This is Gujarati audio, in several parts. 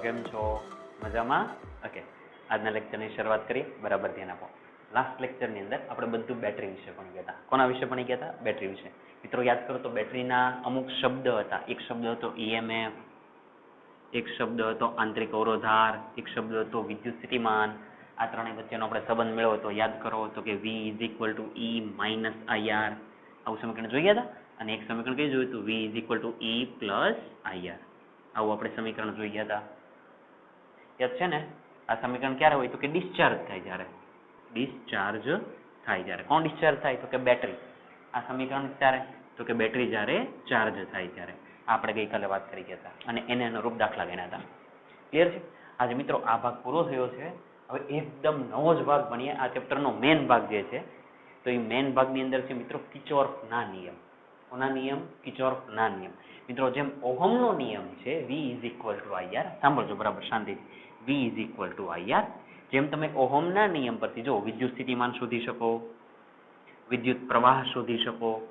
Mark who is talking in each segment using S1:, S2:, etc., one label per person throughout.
S1: કેમ છો? મજામાં? ઓકે, આજના લેક્ચરની શરૂઆત કરીએ. બરાબર ધ્યાન આપો. લાસ્ટ લેક્ચરની અંદર આપણે બધું બેટરી વિશે ભણી ગયા હતા. કોના વિશે ભણી ગયા હતા? બેટરી વિશે. મિત્રો યાદ કરો તો બેટરીના અમુક શબ્દ હતા. એક શબ્દ હતો EMF, એક શબ્દ હતો આંતરિક અવરોધાર, એક શબ્દ હતો વિદ્યુત સ્થિતિમાન. આ ત્રણેય વચ્ચેનો આપણે સંબંધ મેળવ્યો હતો. યાદ કરો તો કે V = E - IR. આવું સમીકરણ જોઈ ગયા હતા. અને એક સમીકરણ કયું જોયું હતું? V = E + IR. આવું આપણે સમીકરણ જોઈ ગયા હતા. યાદ છે ને? આ સમીકરણ ક્યારે હોય તો કે ડિસ્ચાર્જ થાય જ્યારે. ડિસ્ચાર્જ થાય જ્યારે. કોણ ડિસ્ચાર્જ થાય તો કે બેટરી. આ સમીકરણ ક્યારે તો કે બેટરી જ્યારે ચાર્જ થાય ત્યારે. આપણે ગઈકાલે વાત કરી ગયા હતા અને એને અનુરૂપ દાખલા ગણ્યા હતા. ક્લિયર છે? આજે મિત્રો આ ભાગ પૂરો થયો છે. હવે એકદમ નવો જ ભાગ ભણીએ. આ ચેપ્ટરનો મેઇન ભાગ જે છે તો એ મેઇન ભાગની અંદર છે મિત્રો કિર્ચોફના નિયમ. કોના નિયમ? કિર્ચોફના નિયમ. મિત્રો જેમ ઓહમનો નિયમ છે V = IR, સાંભળજો બરાબર શાંતિથી. V = IR. જેમ તમે ઓહમના નિયમ પરથી જો વિદ્યુત સ્થિતિમાન શોધી શકો, વિદ્યુત પ્રવાહ શોધી શકો,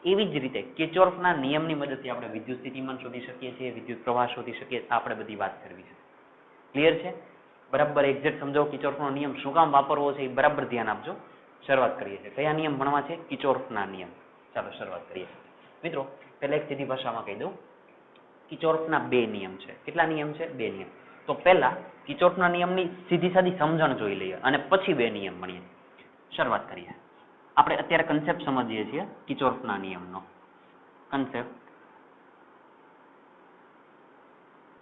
S1: એવી જ રીતે કિર્ચોફના નિયમની મદદથી આપણે વિદ્યુત સ્થિતિમાન શોધી શકીએ છીએ, વિદ્યુત પ્રવાહ શોધી શકીએ. આપણે બધી વાત કરવી છે. ક્લિયર છે? બરાબર એક્ઝેક્ટ સમજાવો કિર્ચોફનો નિયમ શું કામ વાપરવો છે એ બરાબર ધ્યાન આપજો. શરૂઆત કરીએ છીએ. કયા નિયમ ભણવા છે? કિર્ચોફના નિયમ. ચાલો શરૂઆત કરીએ. મિત્રો પહેલા એક સીધી ભાષામાં કહી દઉં. કિર્ચોફના બે નિયમ છે. કેટલા નિયમ છે? બે નિયમ. તો પહેલા કિર્ચોફના નિયમની સીધી સાદી સમજણ જોઈ લઈએ અને પછી બે નિયમ ભણીએ. શરૂઆત કરીએ. આપણે અત્યારે કન્સેપ્ટ સમજીએ છીએ કિર્ચોફના નિયમનો. કન્સેપ્ટ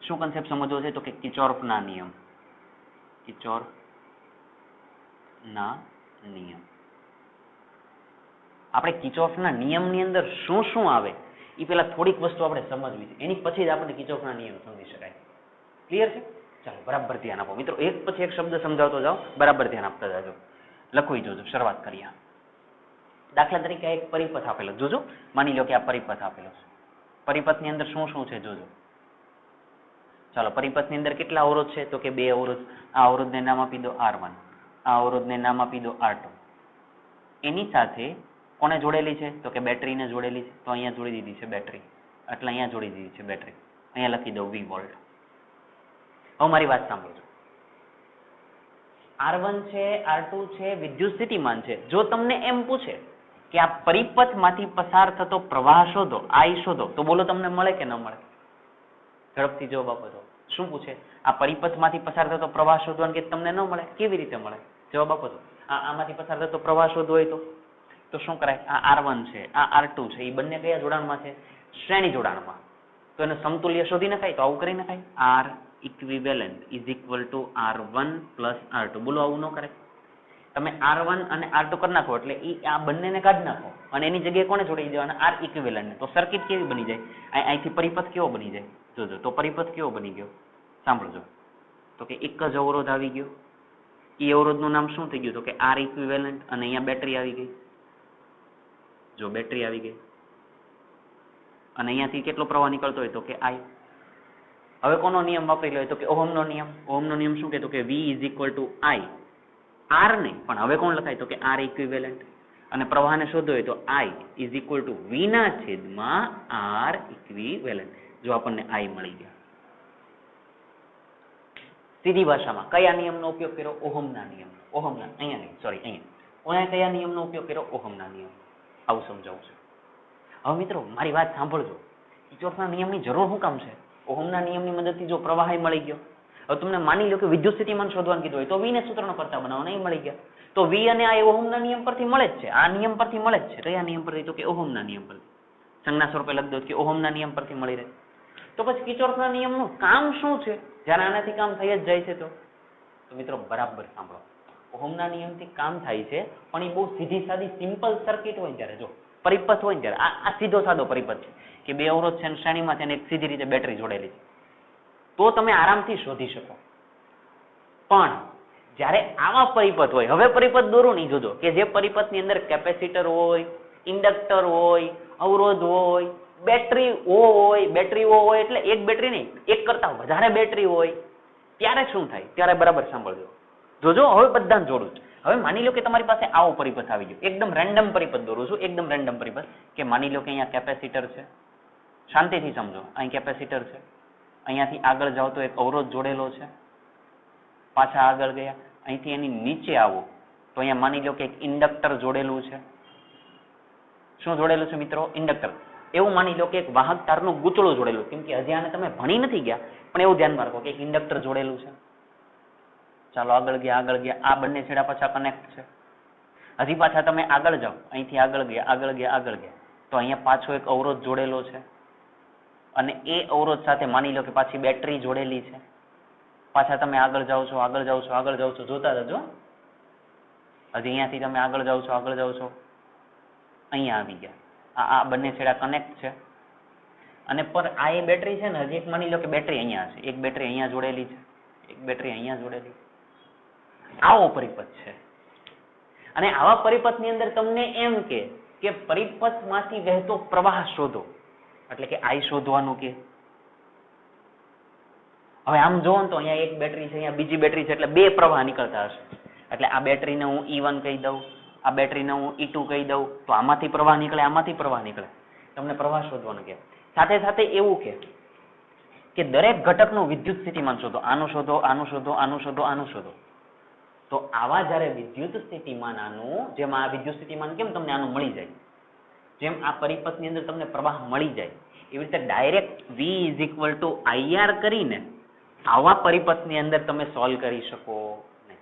S1: શું કન્સેપ્ટ સમજવો છે તો કે કિર્ચોફના નિયમ. કિર્ચોફના નિયમ. આપણે કિર્ચોફના નિયમની અંદર શું શું આવે એ પહેલા થોડીક વસ્તુ આપણે સમજવી છે. એની પછી જ આપણે કિર્ચોફના નિયમ સમજી શકાય. ક્લિયર છે? ચાલો બરાબર ધ્યાન આપો. મિત્રો એક પછી એક શબ્દ સમજાવતો જાઓ. બરાબર ધ્યાન આપતા જાજો. લખવી જોજો. શરૂઆત કરીએ. દાખલા તરીકે એક પરિપથ આપેલો જોજો. માની લો કે આ પરિપથ આપેલો છે. પરિપથની અંદર શું શું છે જોજો. ચાલો પરિપથની અંદર કેટલા અવરોધ છે તો કે બે અવરોધ. આ અવરોધને નામ આપી દો R1, આ અવરોધને નામ આપી દો R2. એની સાથે કોને જોડેલી છે તો કે બેટરીને જોડેલી છે. તો અહીંયા જોડી દીધી છે બેટરી, એટલે અહીંયા જોડી દીધી છે બેટરી. અહીંયા લખી દઉં V વોલ્ટ. હવે મારી વાત સાંભળજો. R1 છે, R2 છે, વિદ્યુત સ્થિતિમાન છે. જો તમને એમ પૂછે કે આ પરિપથમાંથી પસાર થતો પ્રવાહ શોધો, I શોધો, તો બોલો તમને મળે કે ન મળે? ઝડપથી જવાબ આપો તો. શું પૂછે? આ પરિપથમાંથી પસાર થતો પ્રવાહ શોધવાનું કે તમને ન મળે? કેવી રીતે મળે? જવાબ આપો તો. આમાંથી પસાર થતો પ્રવાહ શોધવો હોય તો શું કરાય? આ R1 છે, આ R2 છે, એ બંને કયા જોડાણમાં છે? શ્રેણી જોડાણમાં. તો એને સમતુલ્ય શોધી નખાય. તો આવું કરી નખાય. R equivalent = R1 + R2. બોલો આવું ન કરે? તમે R1 અને R2 કરી નાખો એટલે આ બંનેને કાઢી નાખો અને એની જગ્યાએ કોને જોડી દેવાના? R equivalent. તો સર્કિટ કેવી બની જાય? અહીંથી પરિપથ કેવો બની જાય? જોજો. તો પરિપથ કેવો બની ગયો? સાંભળજો. તો કે એક જ અવરોધ આવી ગયો. એ અવરોધનું નામ શું થઈ ગયું? તો કે R equivalent. અને અહીંયા બેટરી આવી ગઈ. જો બેટરી આવી ગઈ અને અહીંયાથી કેટલો પ્રવાહ નીકળતો હોય તો કે I. હવે કોનો નિયમ વાપરી લો તો કે ઓહમનો નિયમ. ઓહમનો નિયમ શું કહે તો કે V = I. R નહીં પણ હવે કોણ લખાય તો કે R equivalent. અને પ્રવાહને શોધવો હોય તો I = V ના છેદમાં R equivalent. જો આપણને I મળી ગયા. સીધી ભાષામાં કયા નિયમનો ઉપયોગ કર્યો? ઓહમના નિયમ. ઓહમના અહીંયા નહીં, સોરી અહીંયા કયા નિયમનો ઉપયોગ કર્યો? ઓહમના નિયમ. આવું સમજાવું છું. હવે મિત્રો મારી વાત સાંભળજો. કિર્ચોફના નિયમની જરૂર શું કામ છે? ઓહમના નિયમની મદદથી જો પ્રવાહ મળી ગયો. હવે તમને માની લો કે વિદ્યુત સ્થિતિમાન શોધવાનું કીધું હોય તો V ને સૂત્રનો કરતા બનાવો, નહીં મળી ગયા. તો V અને I ઓહમના નિયમ પરથી મળે જ છે. આ નિયમ પરથી મળે જ છે. કયા નિયમ પરથી? તો કે ઓહમના નિયમ પરથી. સંજ્ઞા સ્વરૂપે લખી દો કે ઓહમના નિયમ પરથી મળી રહે. તો પછી કિર્ચોફના નિયમનું કામ શું છે? જ્યારે આનાથી કામ થઈ જ જાય છે તો મિત્રો બરાબર સાંભળો. ઓહમના નિયમથી કામ થાય છે પણ એ બહુ સીધી સાદી સિમ્પલ સર્કિટ હોય ત્યારે, જો પરિપથ હોય ત્યારે આ સીધો સાદો પરિપથ છે કે બે અવરોધ છે શ્રેણીમાં છે અને એક સીધી રીતે બેટરી જોડેલી છે, તો તમે આરામથી શોધી શકો. પણ જ્યારે આવા પરિપથ હોય, હવે પરિપથ દોરો નહીં, જોજો કે જે પરિપથની અંદર કેપેસિટર હોય, ઇન્ડક્ટર હોય, અવરોધ હોય, બેટરીઓ હોય એટલે એક બેટરી નહીં, એક કરતા વધારે બેટરી હોય, ત્યારે શું થાય? ત્યારે બરાબર સાંભળજો. જોજો હવે બધાને જોડું છું. હવે માની લો કે તમારી પાસે આવો પરિપથ આવી ગયો. એકદમ રેન્ડમ પરિપથ દોરું છું. એકદમ રેન્ડમ પરિપથ કે માની લો કે અહીંયા કેપેસિટર છે. શાંતિથી સમજો. અહીં કેપેસિટર છે, અહીંયાથી આગળ જાઓ તો એક અવરોધ જોડેલો છે, પાછા આગળ ગયા, અહીંથી એની નીચે આવો તો અહીંયા માની લો કે એક ઇન્ડક્ટર જોડેલું છે. શું જોડેલું છે મિત્રો? ઇન્ડક્ટર. એવું માની લો કે એક વાહક તારનું ગૂંચળું જોડેલું, કેમ કે હજી આને તમે ભણી નથી ગયા પણ એવું ધ્યાનમાં રાખો કે એક ઇન્ડક્ટર જોડેલું છે. ચાલો આગળ ગયા, આ બંને છેડા પાછા કનેક્ટ છે. હજી પાછા તમે આગળ જાઓ, અહીંથી આગળ ગયા તો અહીંયા પાછો એક અવરોધ જોડેલો છે અને એ અવરોધ સાથે માની લો કે પાછી બેટરી જોડેલી છે. પાછા તમે આગળ જાઓ છો, જોતા રહેજો. હજી અહીંયાથી તમે આગળ જાઓ છો, અહીંયા આવી ગયા. આ બંને છેડા કનેક્ટ છે અને પર આ એ બેટરી છે ને, હજી એક માની લો કે બેટરી અહીંયા છે, એક બેટરી અહીંયા જોડેલી છે, એક બેટરી અહીંયા જોડેલી. આવો પરિપથ છે અને આવા પરિપથની અંદર તમને એમ કે પરિપથમાંથી વહેતો પ્રવાહ શોધો, એટલે કે I શોધવાનું કે. હવે આમ જોવો તો અહીંયા એક બેટરી છે, અહીંયા બીજી બેટરી છે, એટલે બે પ્રવાહ નીકળતા હશે. એટલે આ બેટરીને હું E1 કહી દઉં, આ બેટરીને હું E2 કહી દઉં, તો આમાંથી પ્રવાહ નીકળે, આમાંથી પ્રવાહ નીકળે. તમને પ્રવાહ શોધવાનું કે. સાથે સાથે એવું કે દરેક ઘટકનું વિદ્યુત સ્થિતિમાન શોધો, આનું શોધો, આનું શોધો, આનું શોધો, આનું શોધો. તો આવા જ્યારે વિદ્યુત સ્થિતિમાન આનું, જેમ આ વિદ્યુત સ્થિતિમાન કેમ તમને આનું મળી જાય, જેમ આ પરિપથની અંદર તમને પ્રવાહ મળી જાય, એવી રીતે ડાયરેક્ટ V = IR કરીને આવા પરિપથની અંદર તમે સોલ્વ કરી શકો નહીં.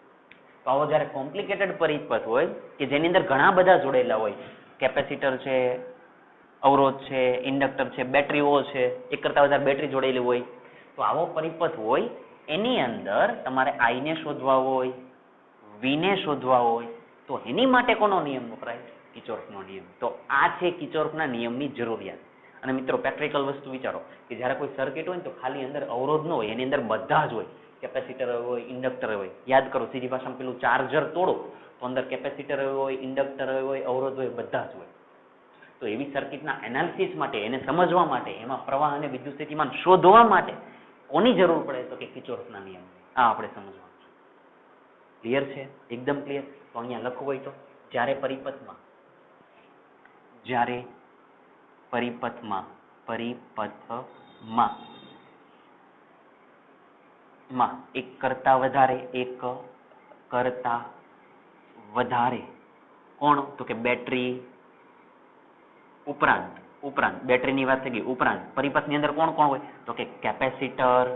S1: તો આવો જ્યારે કોમ્પ્લિકેટેડ પરિપથ હોય કે જેની અંદર ઘણા બધા જોડેલા હોય, કેપેસિટર છે, અવરોધ છે, ઇન્ડક્ટર છે, બેટરીઓ છે, એક કરતા વધારે બેટરી જોડેલી હોય, તો આવો પરિપથ હોય એની અંદર તમારે I ને શોધવા હોય, V ને શોધવા હોય, તો એની માટે કોનો નિયમ વપરાય? કિર્ચોફનો નિયમ. તો આ છે કિર્ચોફના નિયમની જરૂરિયાત. અને મિત્રો પ્રેક્ટિકલ વસ્તુ વિચારો કે જ્યારે કોઈ સર્કિટ હોય ને તો ખાલી અંદર અવરોધ ન હોય, એની અંદર બધા જ હોય, કેપેસિટર હોય, ઇન્ડક્ટર હોય. યાદ કરો, સીધી ભાષામાં પેલું ચાર્જર તોડો તો અંદર કેપેસિટર હોય, ઇન્ડક્ટર હોય, અવરોધ હોય, બધા જ હોય. તો એવી સર્કિટના એનાલિસિસ માટે, એને સમજવા માટે, એમાં પ્રવાહ અને વિદ્યુત સ્થિતિમાન શોધવા માટે કોની જરૂર પડે? તો કે કિર્ચોફના નિયમ. આ આપણે સમજવાનું છે. ક્લિયર છે? એકદમ ક્લિયર. તો અહીંયા લખવું હોય તો જ્યારે પરિપથમાં એક કરતા વધારે કોણ? તો કે બેટરી ઉપરાંત બેટરીની વાત થઈ ગઈ. ઉપરાંત પરિપથની અંદર કોણ કોણ હોય? તો કે કેપેસિટર,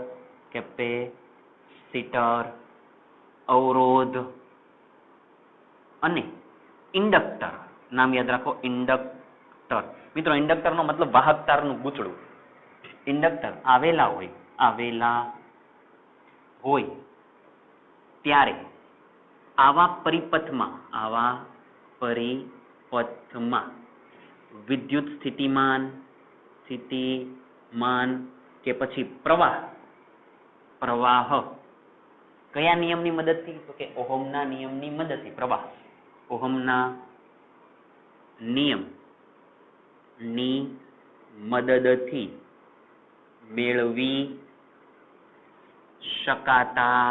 S1: અવરોધ અને ઇન્ડક્ટર. નામ યાદ રાખો, ઇન્ડક્ટર. મિત્રો ઇન્ડક્ટરનો મતલબ વાહક તારનું ગૂંચળું. ઇન્ડક્ટર આવેલા હોય ત્યારે આવા પરિપથમાં વિદ્યુત સ્થિતિમાન કે પછી પ્રવાહ કયા નિયમની મદદથી? તો કે ઓહમના નિયમની મદદથી. પ્રવાહ ઓહમના નિયમની મદદથી મેળવી શકાતા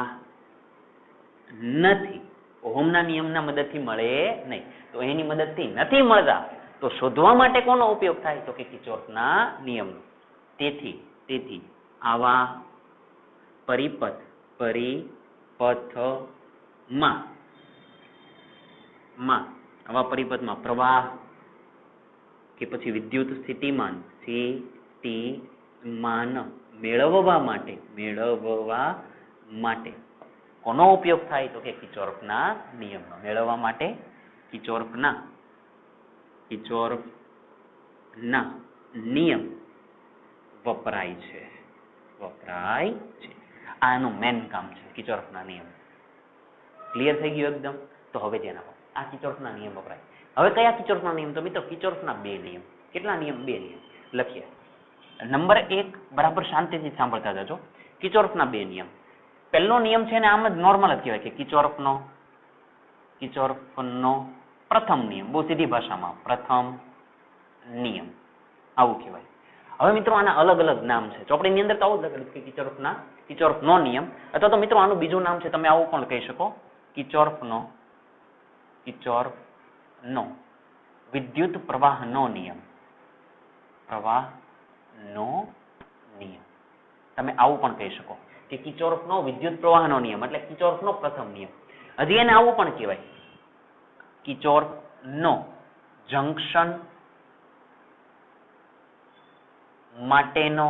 S1: નથી. ઓહમના નિયમના મદદથી મળે નહીં. તો એની મદદથી નથી મળતા તો શોધવા માટે કોનો ઉપયોગ થાય? તો કે કિર્ચોફના નિયમનો. તેથી આવા પરિપથમાં પ્રવાહ કે પછી વિદ્યુત સ્થિતિમાન મેળવવા માટે કોનો ઉપયોગ થાય? તો કે કિર્ચોફના નિયમનો. મેળવવા માટે કિર્ચોફના નિયમ વપરાય છે. આનું મેન કામ છે કિર્ચોફના નિયમ. ક્લિયર થઈ ગયું એકદમ? તો હવે ધ્યાન આપો, આ કિર્ચોફના નિયમ વપરાય. હવે કયા કિર્ચોફના નિયમ? તો મિત્રો કિર્ચોફના બે નિયમ. કેટલા નિયમ? બે નિયમ. લખીએ. નંબર 1 બરાબર શાંતિથી સાંભળતા જજો. કિર્ચોફના બે નિયમ. પહેલો નિયમ છે ને આમ જ નોર્મલ જ કહેવાય કે કિર્ચોફનો પ્રથમ નિયમ. બહુ સીધી ભાષામાં પ્રથમ નિયમ આવું કહેવાય. હવે મિત્રો આના અલગ અલગ નામ છે. ચોપડીની અંદર તો આવું જ લખેલું કે કિર્ચોફનો નિયમ, અથવા તો મિત્રો આનું બીજું નામ છે, તમે આવું પણ કહી શકો, કિર્ચોફનો વિદ્યુત પ્રવાહનો નિયમ. તમે આવું પણ કહી શકો કે કિર્ચોફનો વિદ્યુત પ્રવાહનો નિયમ એટલે કિર્ચોફનો પ્રથમ નિયમ. હજી એને આવું પણ કહેવાય કિર્ચોફનો જંક્શન માટેનો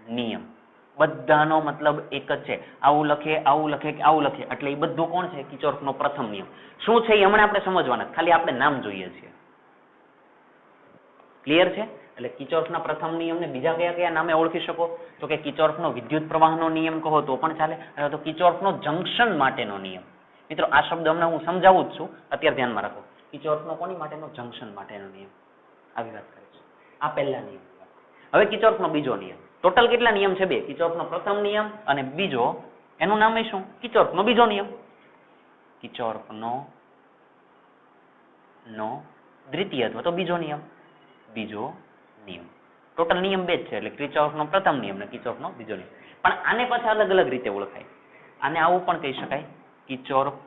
S1: નિયમ. બધાનો મતલબ એક જ છે. આવું લખે આવું લખે કે આવું લખે એટલે એ બધું કોણ છે? કિર્ચોફનો પ્રથમ નિયમ. શું છે એ હમણાં આપણે સમજવાના, ખાલી આપણે નામ જોઈએ છીએ. ક્લિયર છે? એટલે કિર્ચોફના પ્રથમ નિયમને બીજા કયા કયા નામે ઓળખી શકો? તો કે કિર્ચોફનો વિદ્યુત પ્રવાહનો નિયમ કહો તો પણ ચાલે, અથવા તો કિર્ચોફનો જંક્શન માટેનો નિયમ. મિત્રો આ શબ્દ હમણાં હું સમજાવું જ છું, અત્યારે ધ્યાનમાં રાખો. કિર્ચોફનો કોની માટેનો? જંક્શન માટેનો નિયમ. આવી વાત કરે છે. આ પહેલા નિયમ. હવે કિર્ચોફનો બીજો નિયમ. ટોટલ કેટલા નિયમ છે? બે. કિર્ચોફનો પ્રથમ નિયમ અને બીજો, એનું નામ શું? કિર્ચોફનો બીજો નિયમ. કિર્ચોફનો દ્વિતીય અથવા તો બીજો નિયમ. બીજો નિયમ. ટોટલ નિયમ બે જ છે, એટલે કિર્ચોફનો પ્રથમ નિયમ અને કિર્ચોફનો બીજો નિયમ. પણ આને પાછા અલગ અલગ રીતે ઓળખાય. આને આવું પણ કહી શકાય કિર્ચોફનો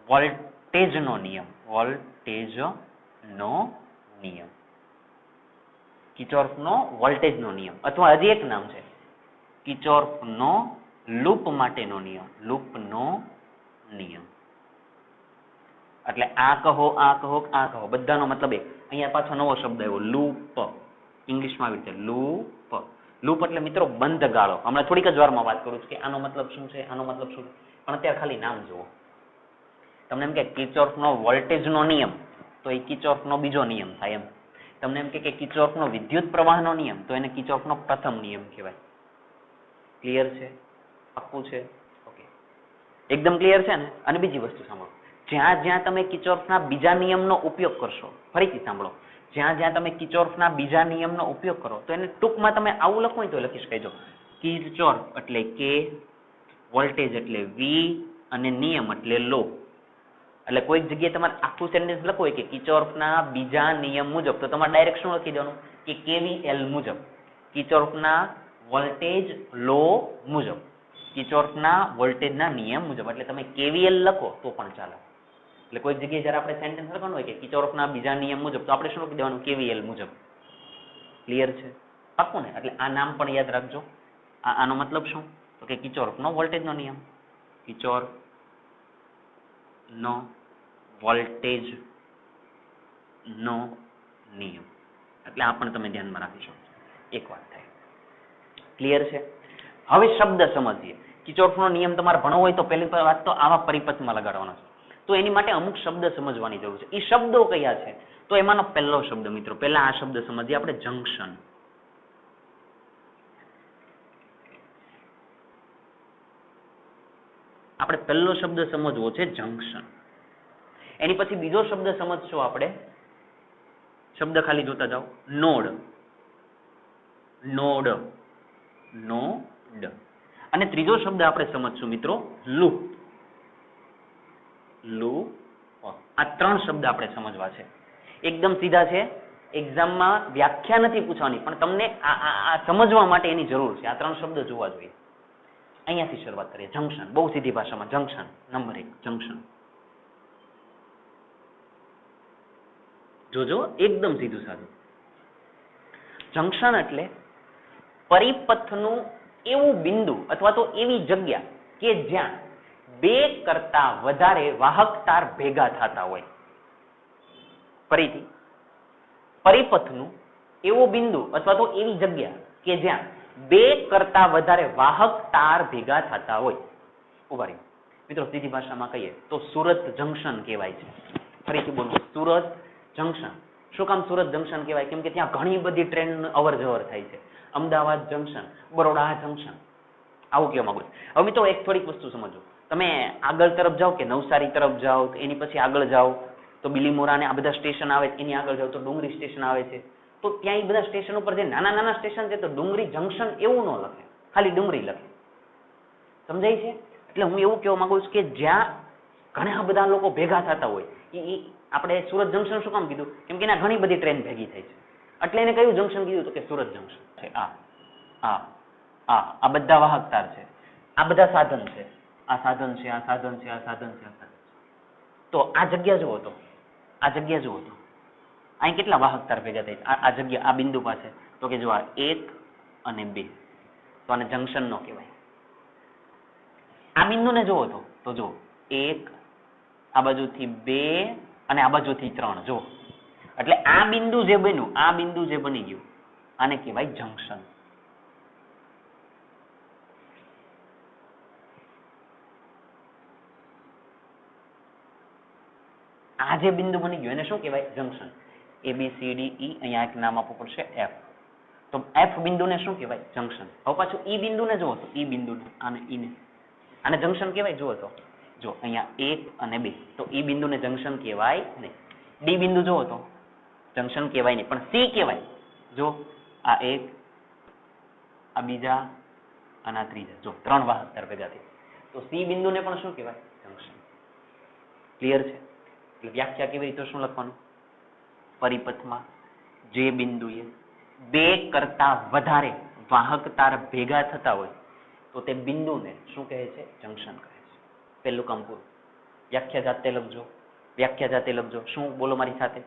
S1: વોલ્ટેજનો નિયમ. વોલ્ટેજનો નિયમ. કિર્ચોફનો વોલ્ટેજનો નિયમ. અથવા હજી એક નામ છે કિર્ચોફનો લૂપ માટેનો નિયમ. લૂપનો નિયમ. એટલે આ કહો આ કહો આ કહો બધાનો મતલબ એક. અહીંયા પાછો નવો શબ્દ આવ્યો લૂપ. ઇંગ્લિશમાં આવી રીતે લૂપ. લૂપ એટલે મિત્રો બંધ ગાળો. હમણાં થોડીક જ વારમાં વાત કરું છું કે આનો મતલબ શું છે, આનો મતલબ શું છે, પણ અત્યારે ખાલી નામ જુઓ. તમને એમ કે કિર્ચોફનો વોલ્ટેજનો નિયમ તો એ કિર્ચોફનો બીજો નિયમ થાય એમ. તમને એમ કે કિર્ચોફનો વિદ્યુત પ્રવાહનો નિયમ તો એને કિર્ચોફનો પ્રથમ નિયમ કહેવાય. ક્લિયર છે? પાક્કું છે? ઓકે, એકદમ ક્લિયર છે ને? અને બીજી વસ્તુ સાંભળો, જ્યાં જ્યાં તમે કિર્ચોફના બીજા નિયમનો ઉપયોગ કરશો, ફરીથી સાંભળો, જ્યાં જ્યાં તમે કિર્ચોફના બીજા નિયમનો ઉપયોગ કરો તો એને ટૂંકમાં તમે આવું લખો તો લખી શકાય. કિર્ચોફ એટલે કે, વોલ્ટેજ એટલે વી અને નિયમ એટલે લો. એટલે કોઈક જગ્યાએ તમારે આખું સેન્ટેન્સ લખવું હોય કે કિર્ચોફના બીજા નિયમ મુજબ, તો તમારે ડાયરેક્ટ શું લખી દેવાનું કે KVL મુજબ. કિર્ચોફના વોલ્ટેજ લો મુજબ, કિર્ચોફના વોલ્ટેજના નિયમ મુજબ. એટલે તમે KVL લખો તો પણ ચાલે. એટલે કોઈક જગ્યાએ જ્યારે આપણે સેન્ટેન્સ લખવાનું હોય કે કિર્ચોફના બીજા નિયમ મુજબ, તો આપણે શું લખી દેવાનું? KVL મુજબ. ક્લિયર છે? પાક્કું ને? એટલે આ નામ પણ યાદ રાખજો. આનો મતલબ શું? તો કે કિર્ચોફનો વોલ્ટેજનો નિયમ. કિર્ચોફનો વોલ્ટેજનો નિયમ. એટલે આ પણ તમે ધ્યાનમાં રાખી શકો. એક વાત થાય. ક્લિયર છે? હવે શબ્દ સમજીએ. કિર્ચોફનો નિયમ તમારે ભણવો હોય તો પહેલી વાત તો આવા પરિપથમાં લગાડવાનો છે. તો એની માટે અમુક શબ્દ સમજવાની જરૂર છે. એ શબ્દો કયા છે? તો એમાંનો પહેલો શબ્દ, મિત્રો પહેલા આ શબ્દ સમજીએ આપણે, જંક્શન. આપણે પહેલો શબ્દ સમજવો છે જંક્શન. એની પછી બીજો શબ્દ સમજશું આપણે, શબ્દ ખાલી જોતા જાઓ, નોડ. નોડ. નોડ. અને ત્રીજો શબ્દ આપણે સમજશું મિત્રો લૂપ. લૂપ. આ ત્રણ શબ્દ આપણે સમજવા છે. એકદમ સીધા છે, એક્ઝામમાં વ્યાખ્યા નથી પૂછવાની, પણ તમને આ સમજવા માટે એની જરૂર છે. આ ત્રણ શબ્દ જોવા જોઈએ. અહીંયાથી શરૂઆત કરીએ. જંક્શન, બહુ સીધી ભાષામાં જંક્શન. Number 1 junction. જોજો, એકદમ સીધું સાધું. જંક્શન એટલે પરિપથનું એવું બિંદુ અથવા તો એવી જગ્યા કે જ્યાં બે કરતા વધારે વાહક તાર ભેગા થતા હોય. ફરીથી, પરિપથનું એવું બિંદુ અથવા તો એવી જગ્યા કે જ્યાં બે કરતા વધારે વાહક તાર ભેગા થતા હોય. ઉભા રહી મિત્રો, સીધી ભાષામાં કહીએ તો સુરત જંક્શન કહેવાય છે. ફરીથી બોલું, સુરત જંક્શન. શું કામ સુરત જંક્શન કહેવાય? કેમ કે ત્યાં ઘણી બધી ટ્રેન અવર જવર થાય છે. અમદાવાદ જંક્શન, બરોડા જંક્શન, આવું કહેવા માંગુ છું. હવે મિત્રો એક થોડીક વસ્તુ સમજો. તમે આગળ તરફ જાઓ કે નવસારી તરફ જાઓ, એની પછી આગળ જાઓ તો બિલીમોરા ને આ બધા સ્ટેશન આવે, એની આગળ જાઓ તો ડુંગરી સ્ટેશન આવે છે. તો ત્યાં એ બધા સ્ટેશન ઉપર જે નાના નાના સ્ટેશન છે તો ડુંગરી જંક્શન એવું ન લખે, ખાલી ડુંગરી લખે. સમજાય છે? એટલે હું એવું કહેવા માંગુ છું કે જ્યાં ઘણા બધા લોકો ભેગા થતા હોય, એ આપણે સુરત જંક્શન શું કામ કીધું? કેમ કે એના ઘણી બધી ટ્રેન ભેગી થઈ છે, એટલે એને કયું જંક્શન કીધું? તો કે સુરત જંક્શન છે. આ બધા વાહક તાર છે, આ બધા સાધન છે, આ સાધન છે, આ સાધન છે, આ સાધન છે, આ સાધન છે. તો આ જગ્યા જુઓ તો, આ જગ્યા જુઓ તો, અહીં કેટલા વાહક તાર ભેગા થાય છે આ જગ્યા આ બિંદુ પાસે? તો કે જો આ 1 અને 2, તો આને જંક્શન નો કહેવાય. આ બિંદુને જોવો તો જો 1 આ બાજુથી 2 અને આ બાજુથી 3 જો, એટલે આ બિંદુ જે બન્યું, આ બિંદુ જે બની ગયું, આને કહેવાય જંક્શન. આ જે બિંદુ બની ગયું એને શું કહેવાય? જંક્શન. ABCDE અહીંયા એક નામ આપવું પડશે F. તો F બિંદુને શું કહેવાય? જંક્શન. હવે પાછું E બિંદુને જોવો તો E બિંદુને આને E ને આને જંક્શન કહેવાય. જુઓ તો જો અહીંયા 1 અને 2, તો E બિંદુને જંક્શન કહેવાય નહીં. D બિંદુ જોવો તો જંક્શન કહેવાય નહીં, પણ C કહેવાય. જો આ 1, આ બીજા અને આ ત્રીજા, જો 3 વાહક તાર ભેગા થઈ, તો C બિંદુને પણ શું કહેવાય? જંક્શન. ક્લિયર છે? એટલે વ્યાખ્યા કેવી રીતે શું લખવાનું? પરિપથમાં જે બિંદુએ 2 કરતા વધારે વાહક તાર ભેગા થતા હોય તો તે બિંદુને શું કહે છે? જંક્શન કહે છે. પહેલું કામ પૂરું. વ્યાખ્યા જાતે લખજો, વ્યાખ્યા જાતે લખજો. શું બોલો મારી સાથે?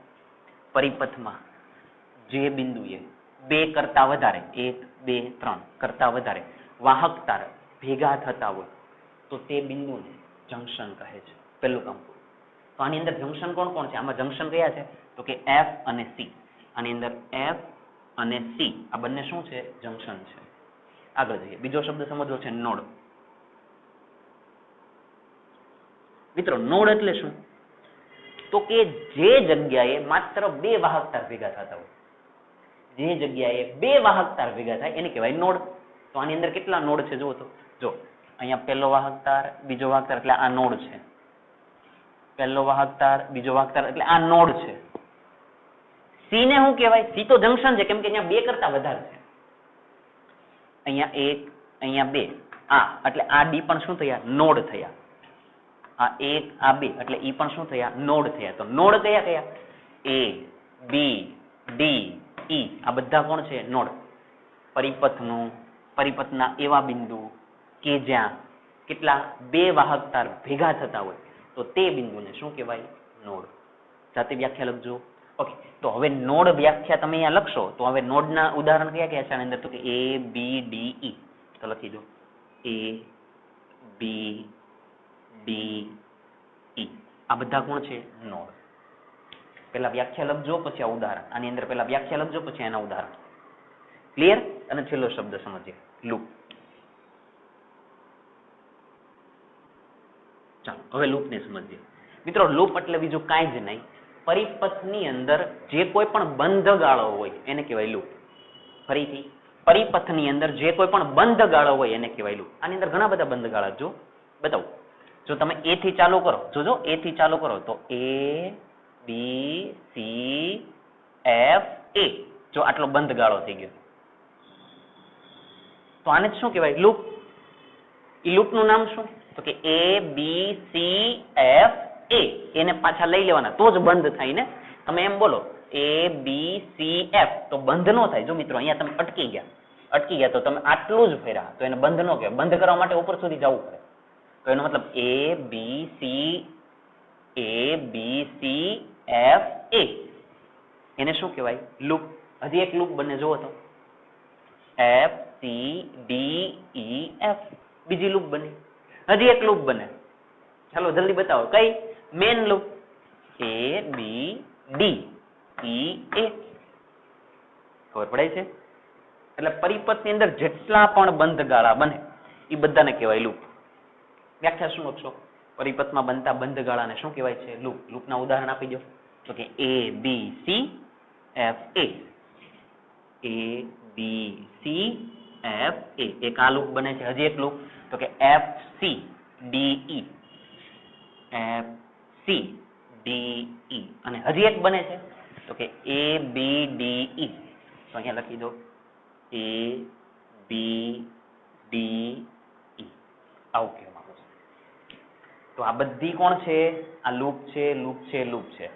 S1: પરિપથમાં જે બિંદુએ 2 કરતા વધારે, 1 2 3 કરતા વધારે વાહક તાર ભેગા થતા હોય તો તે બિંદુને જંક્શન કહે છે. પહેલું કામ પૂરું. તો આની અંદર જંક્શન કોણ કોણ છે? આમાં જંક્શન કયા છે? તો કે F અને C. આની અંદર F અને C આ બંને શું છે? જંક્શન છે. આગળ જઈએ. બીજો શબ્દ સમજવો છે નોડ. મિત્રો નોડ એટલે શું? તો કે જે જગ્યાએ માત્ર 2 વાહક તાર ભેગા થતા હોય, જે જગ્યાએ 2 વાહક તાર ભેગા થાય એને કહેવાય નોડ. તો આની અંદર કેટલા નોડ છે? જુઓ તો જો અહીંયા પહેલો વાહક તાર, બીજો વાહક તાર, એટલે આ નોડ છે. પહેલો વાહક તાર, બીજો વાહક તાર, એટલે આ નોડ છે. C ને શું કહેવાય? C તો જંક્શન છે, કેમ કે અહીંયા 2 કરતા વધારે છે. અહીંયા 1, અહીંયા 2, આ એટલે આ D પણ શું થયા? નોડ થયા. આ 1, આ 2 એટલે E પણ શું થયા? નોડ થયા. તો નોડ કયા કયા? A, B, D, E આ બધા કોણ છે? નોડ. પરિપથનું, પરિપથના એવા બિંદુ કે જ્યાં કેટલા 2 વાહક તાર ભેગા થતા હોય તો તે બિંદુને શું કહેવાય? નોડ. જાતે વ્યાખ્યા લખજો. ઓકે, તો હવે નોડ વ્યાખ્યા તમે અહીંયા લખશો તો હવે નોડના ઉદાહરણ કયા કયા છે આની અંદર? તો કે A, B, D, E. તો લખી દો A, B, D, E આ બધા કોણ છે? નોડ. પહેલા વ્યાખ્યા લખજો પછી આ ઉદાહરણ. આની અંદર પહેલા વ્યાખ્યા લખજો પછી એના ઉદાહરણ. ક્લિયર? અને છેલ્લો શબ્દ સમજીએ, લૂપ. ચાલો હવે લૂપને સમજીએ. મિત્રો લૂપ એટલે બીજું કાંઈ જ નહીં, પરિપથની અંદર જે કોઈ પણ બંધ ગાળો હોય એને કહેવાય લૂપ. ફરીથી, પરિપથની અંદર જે કોઈ પણ બંધ ગાળો હોય એને કહેવાય લૂપ. આની અંદર ઘણા બધા બંધ ગાળા જો બતાવું. જો તમે A થી ચાલુ કરો, જોજો A થી ચાલુ કરો તો A, B, C, F, A. જો આટલો બંધ ગાળો થઈ ગયો તો આને શું કહેવાય? લૂપ. એ લૂપનું નામ શું? તો કે A, B, C, F, A. એને પાછા લઈ લેવાના તો જ બંધ થાય ને. તમે એમ બોલો A, B, C, F તો બંધ ન થાય. જો મિત્રો અહીંયા તમે અટકી ગયા તો તમે આટલું જ ફેર્યા તો એને બંધ ન કહેવાય. બંધ કરવા માટે ઉપર સુધી જવું પડે. તો એનો મતલબ A, B, C, F, A એને શું કહેવાય? લૂપ. હજી એક લૂપ બને જુઓ તો F, C, D, E, F. બીજી લૂપ બની. હજી એક લૂપ બને. ચાલો જલ્દી બતાવો કઈ? Main loop. A, B, D, E, A. ખબર પડે છે? એટલે પરિપથની અંદર જેટલા પણ બંધ ગાળા બને એ બધાને કહેવાય લૂપ. વ્યાખ્યા શું લખશો? પરિપથમાં બનતા બંધ ગાળાને શું કહેવાય છે? લૂપ. લૂપના ઉદાહરણ આપી દો. તો કે A, B, C, F, A. A, B, C, F, A. એક આ લૂપ બને છે. હજી એક લૂપ તો કે F, C, D, E. F, C, D, E. અને હજી એક બને છે તો કે A, B, D, E. તો અહીંયા લખી દો A, B, D, E. આવું કહેવામાં આવે છે. તો આ બધી કોણ છે? આ લૂપ છે, લૂપ છે, લૂપ છે.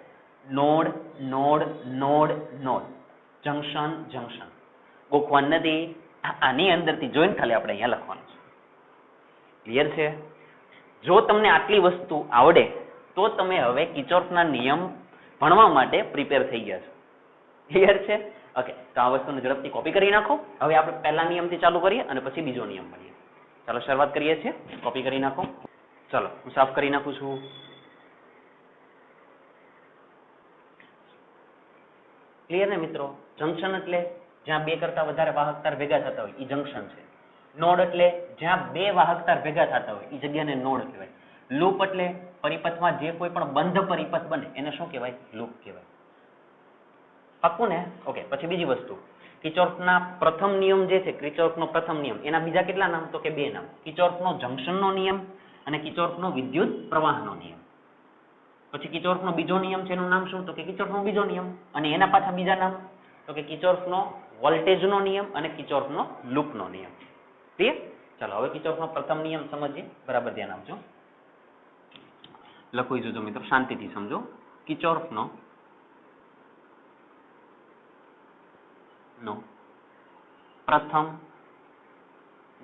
S1: Node, node, node, node. Junction, junction. ગોખવાનું નથી. આની અંદરથી જોઈને ખાલી આપણે અહીંયા લખવાનું છે. ક્લિયર છે? જો તમને આટલી વસ્તુ આવડે તો તમે હવે કિર્ચોફના નિયમ ભણવા માટે પ્રિપેર થઈ ગયા છો. ક્લિયર છે? ઓકે, તો આ વસ્તુને ઝડપથી કોપી કરી નાખો. હવે આપણે પહેલા નિયમથી ચાલુ કરીએ અને પછી બીજો નિયમ ભણીએ. ચાલો શરૂઆત કરીએ છીએ. કોપી કરી નાખો. ચાલો હું સાફ કરી નાખું છું. ક્લિયર ને મિત્રો? જંક્શન એટલે જ્યાં બે કરતા વધારે વાહક તાર ભેગા થતા હોય એ જંક્શન છે. નોડ એટલે જ્યાં બે વાહક તાર ભેગા થતા હોય એ જગ્યાને નોડ કહેવાય. લૂપ એટલે પરિપથમાં જે કોઈ પણ બંધ પરિપથ બને એને શું કહેવાય? લૂપ કહેવાય. પાક્કું ને? ઓકે, પછી બીજી વસ્તુ, કિર્ચોફના પ્રથમ નિયમ જે છે, કિર્ચોફનો પ્રથમ નિયમ, એના બીજા કેટલા નામ? તો કે બે નામ. કિર્ચોફનો જંક્શનનો નિયમ અને કિર્ચોફનો વિદ્યુત પ્રવાહનો નિયમ. પછી કિર્ચોફનો બીજો નિયમ છે, એનું નામ શું? તો કે કિર્ચોફનો બીજો નિયમ. અને એના પાછા બીજા નામ તો કે કિર્ચોફનો વોલ્ટેજનો નિયમ અને કિર્ચોફનો લૂપનો નિયમ. ક્લિયર? ચાલો હવે કિર્ચોફનો પ્રથમ નિયમ સમજીએ. બરાબર ધ્યાન આપજો. લખી જોજો મિત્રો, શાંતિથી સમજો. કિર્ચોફનો પ્રથમ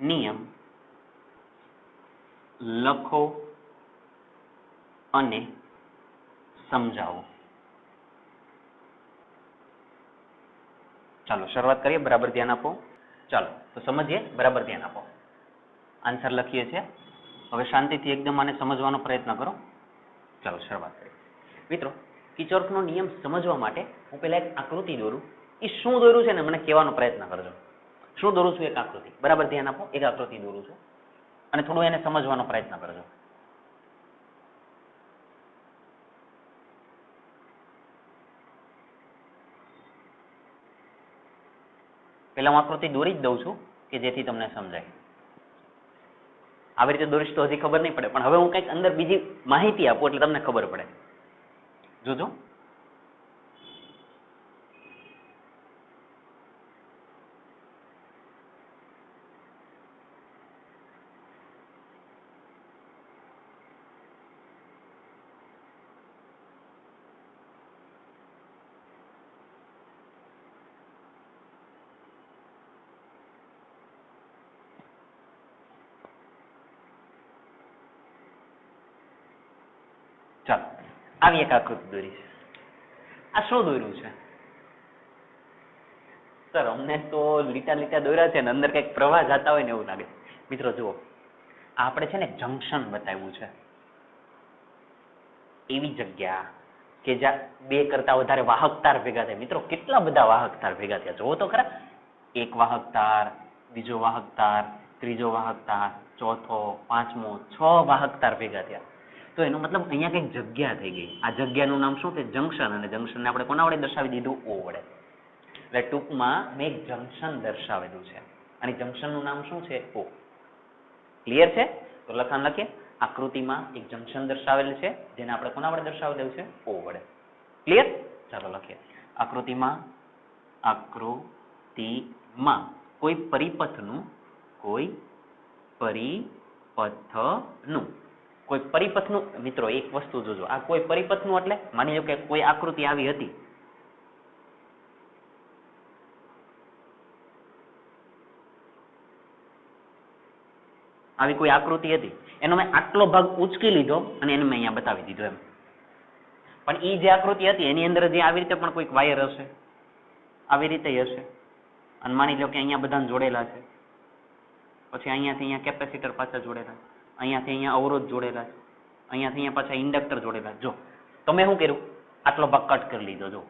S1: નિયમ લખો અને સમજાવો. ચાલો શરૂઆત કરીએ. બરાબર ધ્યાન આપો. ચાલો તો સમજીએ. બરાબર ધ્યાન આપો. આન્સર લખીએ છીએ. હવે શાંતિથી એકદમ આને સમજવાનો પ્રયત્ન કરો. ચાલો શરૂઆત કરીએ. મિત્રો, કિર્ચોફનો નિયમ સમજવા માટે હું પહેલા એક આકૃતિ દોરું. એ શું દોર્યું છે ને મને કહેવાનો પ્રયત્ન કરજો. શું દોરું છું? એક આકૃતિ. બરાબર ધ્યાન આપો. એક આકૃતિ દોરું છું અને થોડું એને સમજવાનો પ્રયત્ન કરજો. પહેલા હું આકૃતિ દોરી જ દઉં છું કે જેથી તમને સમજાય. આવી રીતે દોરીશ તો હજી ખબર નહીં પડે, પણ હવે હું કંઈક અંદર બીજી માહિતી આપું એટલે તમને ખબર પડે. જોજો. ચાલો આવી એક આકૃતિ દોરી છે. આ શું દોર્યું છે? સર અમને તો લીટા લીટા દોર્યા છે ને અંદર કંઈક પ્રવાહ જતા હોય ને એવું લાગે. મિત્રો જુઓ, આપણે છે ને જંક્શન બતાવ્યું છે. એવી જગ્યા કે જ્યાં બે કરતા વધારે વાહક તાર ભેગા થાય. મિત્રો કેટલા બધા વાહક તાર ભેગા થયા જુઓ તો ખરા. એક વાહક તાર, બીજો વાહક તાર, ત્રીજો વાહક તાર, ચોથો, પાંચમો, 6 વાહક તાર ભેગા થયા. તો એનો મતલબ અહીંયા કંઈક જગ્યા થઈ ગઈ. આ જગ્યાનું નામ શું છે? જંક્શન. અને જંક્શનને આપણે કોના વડે દર્શાવી દીધું? ઓ વડે. એટલે ટૂંકમાં મેં એક જંક્શન દર્શાવેલું છે અને જંક્શનનું નામ શું છે? ઓ. ક્લિયર છે? તો લખાણ લખીએ. આકૃતિમાં એક જંક્શન દર્શાવેલ છે જેને આપણે કોના વડે દર્શાવેલું છે? ઓ વડે. ક્લિયર? ચાલો લખીએ. આકૃતિમાં કોઈ પરિપથનું મિત્રો એક વસ્તુ જોજો. આ કોઈ પરિપથનું એટલે માની લો કે કોઈ આકૃતિ આવી હતી. આવી કોઈ આકૃતિ હતી, એનો મેં આટલો ભાગ ઉચકી લીધો અને એને મેં અહીંયા બતાવી દીધો એમ. પણ એ જે આકૃતિ હતી એની અંદર જે આવી રીતે પણ કોઈક વાયર હશે, આવી રીતે હશે. અને માની લો કે અહીંયા બધા જોડેલા છે. પછી અહીંયાથી અહીંયા કેપેસિટર પાછા જોડેલા છે, અહીંયાથી અહીંયા અવરોધ જોડેલા છે, અહીંયાથી અહીંયા પાછા ઇન્ડક્ટર જોડેલા. જો તમે શું કર્યું? આટલો ભાગ કટ કરી લીધો. જો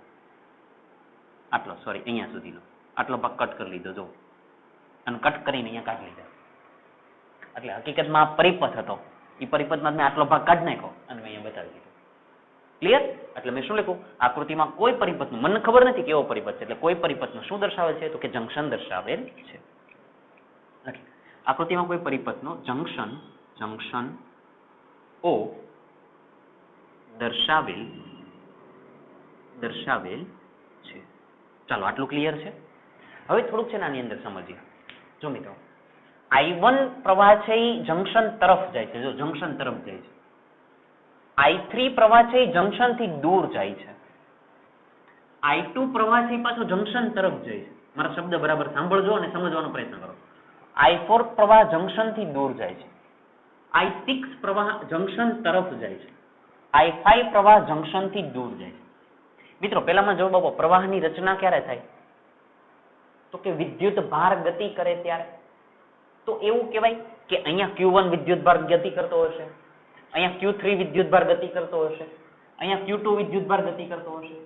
S1: આટલો, સોરી અહીંયા સુધીનો આટલો ભાગ કટ કરી લીધો. જો અને કટ કરીને અહીંયા કાઢી લીધા. એટલે હકીકતમાં આ પરિપથ હતો. એ પરિપથમાં મેં આટલો ભાગ કાઢી નાખ્યો અને મેં અહીંયા બતાવી દીધો. ક્લિયર? એટલે મેં શું લખ્યું? આકૃતિમાં કોઈ પરિપથનું, મને ખબર નથી કેવો પરિપથ છે, એટલે કોઈ પરિપથનું શું દર્શાવેલ છે? તો કે જંક્શન દર્શાવેલ છે. આકૃતિમાં કોઈ પરિપથનું જંક્શન ઓ દર્શાવેલ છે. ચાલો આટલું ક્લિયર છે. હવે થોડુંક છે ને આની અંદર સમજીએ. જો મિત્રો, I1 પ્રવાહ છે એ જંક્શન તરફ જાય છે. જો જંક્શન તરફ જાય છે. I3 પ્રવાહ છે એ જંક્શન થી દૂર જાય છે. I2 પ્રવાહ છે એ પાછો જંક્શન તરફ જાય છે. મારા શબ્દ બરાબર સાંભળજો અને સમજવાનો પ્રયત્ન કરો. I4 પ્રવાહ જંક્શન થી દૂર જાય છે. I6 પ્રવાહ જંક્શન તરફ જાય છે. I5 પ્રવાહ જંક્શન થી દૂર જાય છે. મિત્રો પહેલામાં જવાબ આપો, પ્રવાહની રચના ક્યારે થાય? તો કે વિદ્યુત ભાર ગતિ કરે ત્યારે. તો એવું કહેવાય કે અહીંયા Q1 વિદ્યુત ભાર ગતિ કરતો હશે, અહીંયા Q3 વિદ્યુત ભાર ગતિ કરતો હશે, અહીંયા Q2 વિદ્યુત ભાર ગતિ કરતો હશે.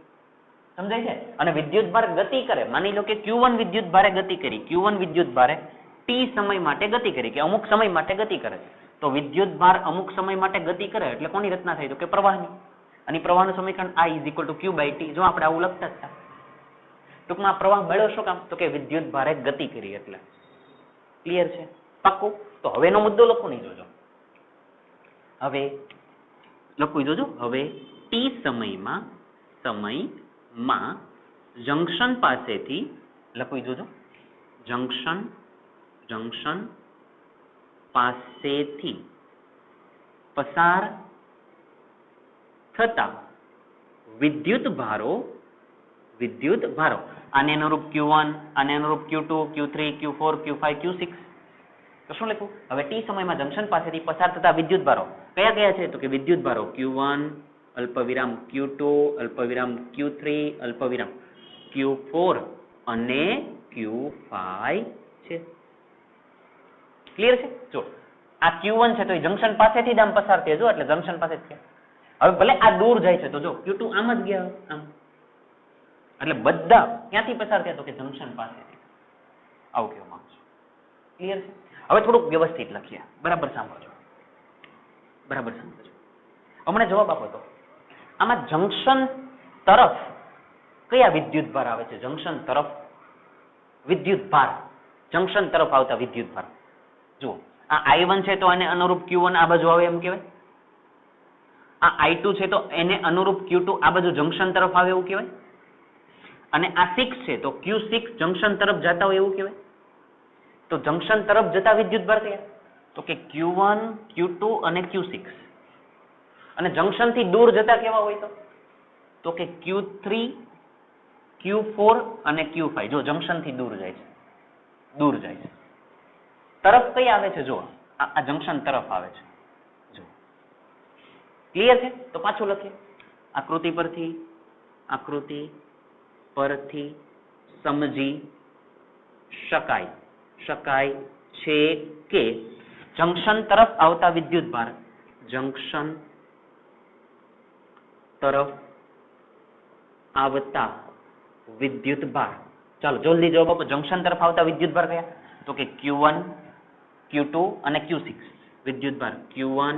S1: સમજાય છે? અને વિદ્યુત ભાર ગતિ કરે, માની લો કે Q1 વિદ્યુત ભારે ગતિ કરી, Q1 વિદ્યુત ભારે t સમય માટે ગતિ કરી, કે અમુક સમય માટે ગતિ કરે, તો વિદ્યુત ભાર અમુક સમય માટે ગતિ કરે એટલે કોની રચના થઈ? તો કે પ્રવાહની. અને પ્રવાહનું સમીકરણ I = Q/T. જો આપણે આવું લખતા જ હતા. ટૂંકમાં પ્રવાહ મળ્યો શું કામ? તો કે વિદ્યુત ભારે ગતિ કરી એટલે. ક્લિયર છે? પાક્કું? તો હવેનો મુદ્દો લખો નહીં જોજો. હવે લખવું જોજો. હવે t સમયમાં જંક્શન પાસેથી લખવું જોજો. જંક્શન પાસેથી પસાર થતા વિદ્યુત ભારો આને અનુરૂપ Q1, આને અનુરૂપ Q2, Q3, Q4, Q5, Q6. તો શું લખું? હવે t સમયમાં જંક્શન પાસેથી પસાર થતા વિદ્યુત ભારો કયા કયા છે? તો કે વિદ્યુત ભારો Q1 અલ્પવિરામ Q2 અલ્પવિરામ Q3 અલ્પવિરામ Q4 અને Q5 છે. ક્લિયર છે? જો આ Q1 છે તો એ જંક્શન પાસેથી જ આમ પસાર થયા, જો એટલે જંક્શન પાસે જ થયા. હવે ભલે આ દૂર જાય છે તો જો Q2 આમ જ ગયા આમ, એટલે બધા ક્યાંથી પસાર થયા? તો કે જંક્શન પાસેથી. આવું કહેવા માંગુ છું. ક્લિયર છે? હવે થોડુંક વ્યવસ્થિત લખીએ. બરાબર સાંભળજો. હમણાં જવાબ આપો તો આમાં જંક્શન તરફ કયા વિદ્યુત ભાર આવે છે? જંક્શન તરફ વિદ્યુત ભાર, જંક્શન તરફ આવતા વિદ્યુત ભાર. જુઓ આ I1 છે તો એને અનુરૂપ Q1 આ બાજુ આવે એમ કહેવાય. આ I2 છે તો એને અનુરૂપ Q2 આ બાજુ જંક્શન તરફ આવે એવું કહેવાય. અને આ 6 છે તો Q6 જંક્શન તરફ જતા હોય એવું કહેવાય. તો જંક્શન તરફ જતા વિદ્યુત ભાર કયા? તો કે Q1, Q2 અને Q6. અને જંક્શન થી દૂર જતા કેવા હોય? તો કે Q3, Q4 અને Q5. જો જંક્શન થી દૂર જાય છે, તરફ કઈ આવે છે? જો આ જંક્શન તરફ આવે છે. જો ક્લિયર છે? તો પાછું લખીએ. આકૃતિ પરથી સમજી શકાય છે કે જંક્શન તરફ આવતા વિદ્યુત ભાર, જંક્શન તરફ આવતા વિદ્યુત ભાર. ચાલો જલ્દી જવાબ આપો. જંક્શન તરફ આવતા વિદ્યુત ભાર કયા? તો કે Q1, Q2 અને Q6 વિદ્યુત ભાર. Q1,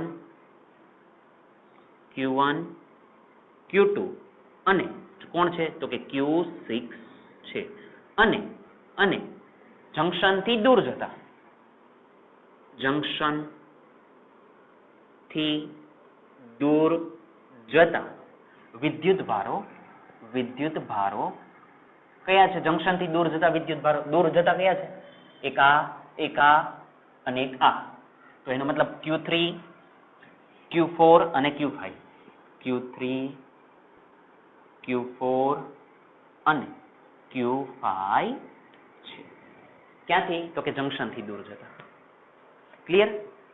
S1: Q2 અને કોણ છે? તો કે Q6 છે. અને જંક્શન થી દૂર જતા, વિદ્યુત ભારો કયા છે? જંક્શન થી દૂર જતા વિદ્યુત ભારો દૂર જતા કયા છે? એક આ અને એક આ. તો એનો મતલબ Q3, Q4 અને Q5. Q3, Q4 અને Q5 છે. ક્યાંથી? તો કે જંક્શન થી દૂર જતા. ક્લિયર?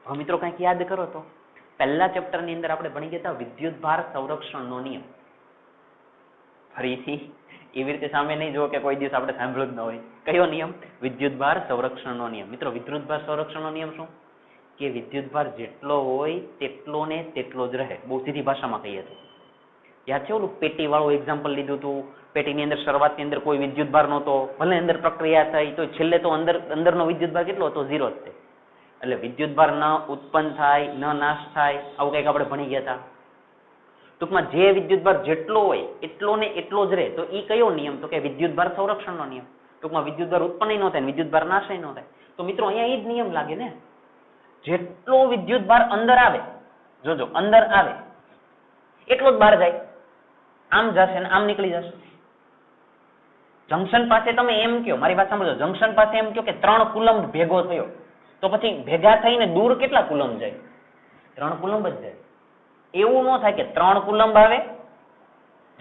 S1: હવે મિત્રો કંઈક યાદ કરો તો પહેલા ચેપ્ટર ની અંદર આપણે ભણી ગયા વિદ્યુત ભાર સંરક્ષણનો નિયમ. ફરીથી એવી રીતે સામે નહીં જુઓ કે કોઈ દિવસ આપણે સાંભળ્યું જ ન હોય. કયો નિયમ? વિદ્યુત ભાર સંરક્ષણનો નિયમ. મિત્રો વિદ્યુત ભાર સંરક્ષણનો નિયમ શું? કે વિદ્યુત ભાર જેટલો હોય તેટલો ને તેટલો જ રહે. બહુ સીધી ભાષામાં કહીએ તો યાદ છે ઓલું પેટી વાળું એક્ઝામ્પલ લીધું હતું. પેટીની અંદર શરૂઆતની અંદર કોઈ વિદ્યુત ભાર નહોતો, ભલે અંદર પ્રક્રિયા થઈ તો છેલ્લે તો અંદરનો વિદ્યુત ભાર કેટલો હતો? 0 જ છે. એટલે વિદ્યુત ભાર ન ઉત્પન્ન થાય ન નાશ થાય, આવું કંઈક આપણે ભણી ગયા હતા. ટૂંકમાં જે વિદ્યુત ભાર જેટલો હોય એટલો ને એટલો જ રહે. તો એ કયો નિયમ? તો કે વિદ્યુત ભાર સંરક્ષણનો નિયમ. ટૂંકમાં વિદ્યુત ભાર ઉત્પન્ન ન થાય, વિદ્યુત ભાર નાશ ન થાય. તો મિત્રો અહીંયા એ જ નિયમ લાગે ને. જેટલો વિદ્યુત ભાર અંદર આવે, જોજો અંદર આવે એટલો જ બહાર જાય. આમ જશે ને આમ નીકળી જશે. જંક્શન પાસે તમે એમ કહો, મારી વાત સાંભળો, જંક્શન પાસે એમ કહો કે 3 કુલંબ ભેગો થયો, તો પછી ભેગા થઈને દૂર કેટલા કુલંબ જાય? 3 કુલંબ જ જાય. એવું ન થાય કે 3 કુલંબ આવે,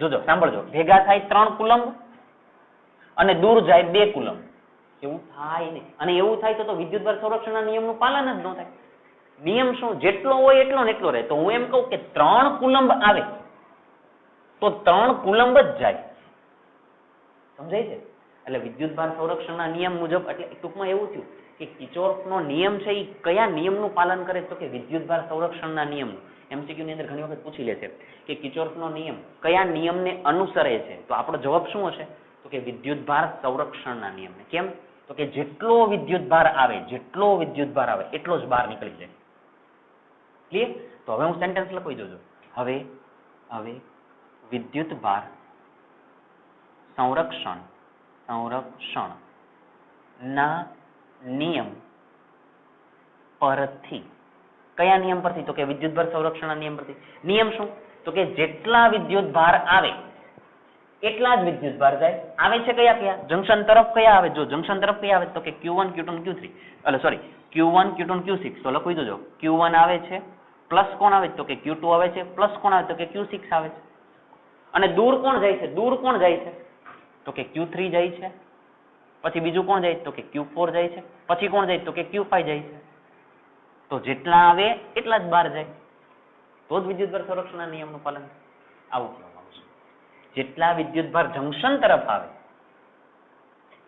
S1: જોજો સાંભળજો, ભેગા થાય 3 કુલંબ અને દૂર જાય 2 કુલંબ. એવું થાય નહીં. અને એવું થાય તો વિદ્યુત ભાર સંરક્ષણના નિયમનું પાલન જ ન થાય. નિયમ શું? જેટલો હોય એટલો ને એટલો રહે. તો હું એમ કહું કે 3 કુલંબ આવે તો 3 કુલંબ જ જાય. સમજાય છે? એટલે વિદ્યુતભાર સંરક્ષણના નિયમ મુજબ, એટલે ટૂંકમાં એવું થયું કે કિર્ચોફનો નિયમ છે એ કયા નિયમનું પાલન કરે? તો કે વિદ્યુતભાર સંરક્ષણના નિયમનું. MCQ ની અંદર ઘણી વખત પૂછી લે છે કે કિર્ચોફનો નિયમ કયા નિયમને અનુસરે છે? તો આપણો જવાબ શું હશે? તો કે વિદ્યુતભાર સંરક્ષણના નિયમને. કેમ? તો કે જેટલો વિદ્યુતભાર આવે એટલો જ બહાર નીકળી જાય. ક્લિયર? તો હવે હું સેન્ટેન્સ લખી જોજો. હવે વિદ્યુતભાર સંરક્ષણ ના નિયમ પરથી, કયા નિયમ પરથી? તો કે વિદ્યુતભાર સંરક્ષણના નિયમ પરથી. નિયમ શું? તો કે જેટલા વિદ્યુતભાર આવે એટલા જ વિદ્યુતભાર જાય. આવે છે કયા? જંકશન તરફ કયા આવે? જો જંકશન તરફ કયા આવે? તો કે Q1 Q2 Q3, Q1 Q2 Q6. તો લખી દો. Q1 આવે છે, પ્લસ કોણ આવે? તો કે Q2 આવે છે, પ્લસ કોણ આવે? તો કે Q6 આવે છે. અને દૂર કોણ જાય છે? તો કે Q3 જાય છે. પછી બીજું કોણ જાય? તો કે Q4 જાય છે. પછી કોણ જાય? તો કે Q5 જાય છે. તો જેટલા આવે એટલા જ બહાર જાય. તો જ વિદ્યુતભાર સંરક્ષણના નિયમનું પાલન. આવું કહેવામાં આવે છે. જેટલા વિદ્યુતભાર જંકશન તરફ આવે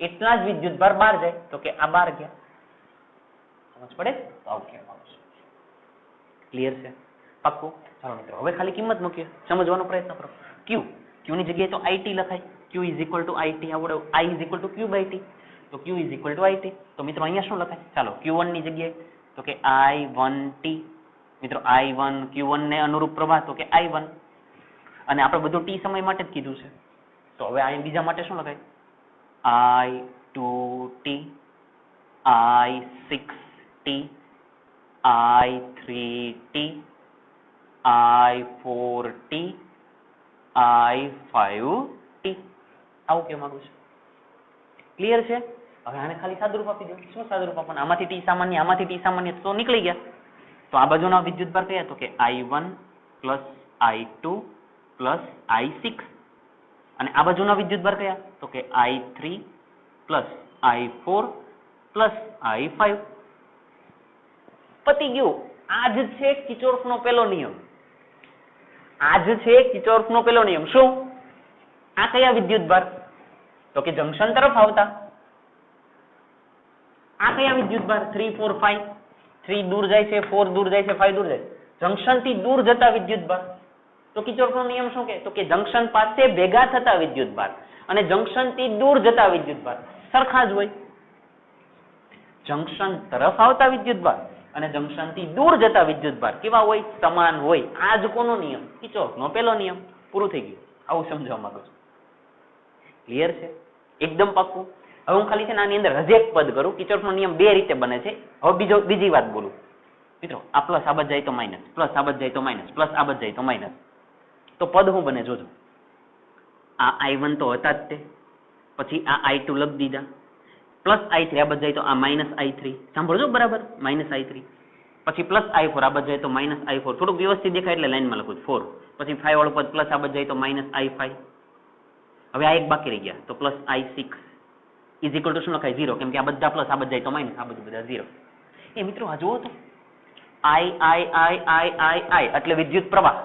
S1: એટલા જ વિદ્યુતભાર બહાર જાય. તો કે આ બહાર ગયા. સમજ પડે? તો આવું કહેવામાં આવે છે. ક્લિયર છે? પાક્કું? ચાલો મિત્રો, હવે ખાલી કિંમત મૂકીએ, સમજવાનો પ્રયત્ન કરો. Q ની જગ્યાએ તો IT લખાય. Q = IT. આવડે I = Q/T. તો Q = IT. તો મિત્રો અહીંયા શું લખાય? ચાલો Q1 ની જગ્યાએ તો કે I1T. મિત્રો I1 Q1 ને અનુરૂપ પ્રવાહ તો કે I1. અને આપણે બધું T સમય માટે જ કીધું છે. તો હવે આ બીજા માટે શું લખાય? I2T, I6T, I3T, I4T, I5T. આવું કેમ માંગુ છું? ક્લિયર છે? હવે આને ખાલી સાદુરૂપ આપી દો. શું સાદુરૂપ આપવાનું? આમાંથી T સામાન્ય તો નીકળી ગયા. તો આ બાજુના વિદ્યુતભાર કયા? તો કે I1 + I2 + I6. અને આ બાજુના વિદ્યુતભાર કયા? તો કે I3 + I4 + I5. પતી ગયું. આ જ છે કિર્ચોફનો પહેલો નિયમ. શું? આ કયા વિદ્યુતભાર? તો કે જંકશન તરફ આવતા. આ કયા વિદ્યુતભાર? 3 4 5. 3 દૂર જાય છે, 4 દૂર જાય છે, 5 દૂર જાય છે. જંકશન થી દૂર જતા વિદ્યુતભાર. તો કિર્ચોફનો નિયમ શું કહે? તો કે જંકશન પાસે ભેગા થતા વિદ્યુતભાર અને જંકશન થી દૂર જતા વિદ્યુતભાર સરખા જ હોય. જંકશન તરફ આવતા વિદ્યુતભાર અને જંકશન થી દૂર જતા વિદ્યુતભાર કેવા હોય? સમાન હોય. આ જ કોનો નિયમ? કિર્ચોફનો પહેલો નિયમ. પૂરું થઈ ગયું. આવું સમજવા માંગુ છું. ક્લિયર છે? એકદમ પાક્કું. હવે હું ખાલી છે ને આની અંદર હજી એક પદ કરું. કિર્ચોફનો નિયમ બે રીતે બને છે. હવે બીજી વાત બોલું. મિત્રો આ પ્લસ આ બાજુ જાય તો માઇનસ, પ્લસ આ બાજુ જાય તો માઇનસ, પ્લસ આ બાજુ જાય તો માઇનસ. તો પદ શું બને જોજો. આ I1 તો હતા જ તે, પછી આ I2 લખી દીધા, પ્લસ I3 આ બાજુ જાય તો આ -I3. સાંભળજો બરાબર, -I3. પછી પ્લસ I4 આ બાજુ જાય તો -I4. થોડુંક વ્યવસ્થિત દેખાય એટલે લાઈનમાં લખું છું 4. પછી 5 વાળું પદ પ્લસ આ બાજુ જાય તો -I5. હવે આ એક બાકી રહી ગયા તો પ્લસ I6 = શું લખાય? 0. કેમ કે આ બધા પ્લસ આ બાજુ જાય તો માઇનસ, આ બધું બધા 0. એ મિત્રો આ જુઓ તો I એટલે વિદ્યુત પ્રવાહ.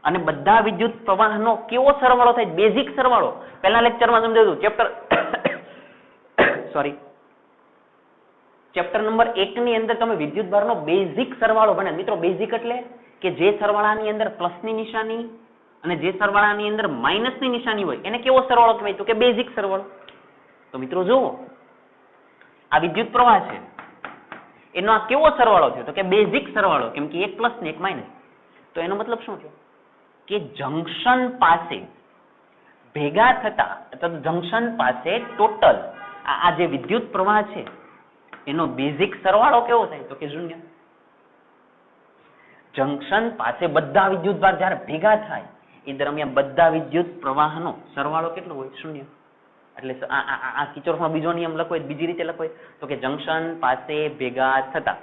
S1: અને બધા વિદ્યુત પ્રવાહનો કેવો સરવાળો થાય? બેઝિક સરવાળો. પહેલા લેક્ચરમાં સમજાવ્યું. ચેપ્ટર નંબર 1 ની અંદર તમે વિદ્યુતભારનો બેઝિક સરવાળો ભણે. મિત્રો બેઝિક એટલે કે જે સરવાળાની અંદર પ્લસની નિશાની અને જે સરવાળાની અંદર માઇનસની નિશાની હોય એને કેવો સરવાળો કહેવાય? તો કે બેઝિક સરવાળો. તો મિત્રો જુઓ, આ વિદ્યુત પ્રવાહ છે, એનો આ કેવો સરવાળો થયો? તો કે બેઝિક સરવાળો. કેમ કે એક પ્લસ ને એક માઇનસ. તો એનો મતલબ શું થયો? કે જંકશન પાસે ભેગા થતા, અથવા જંકશન પાસે ટોટલ આ જે વિદ્યુત પ્રવાહ છે એનો બેઝિક સરવાળો કેવો થાય? તો કે 0. જંકશન પાસે બધા વિદ્યુતભાર જ્યારે ભેગા થાય એ દરમિયાન બધા વિદ્યુત પ્રવાહનો સરવાળો કેટલો હોય? 0. એટલે આ કિર્ચોફનો બીજો નિયમ લખો, બીજી રીતે લખો તો કે જંકશન પાસે ભેગા થતા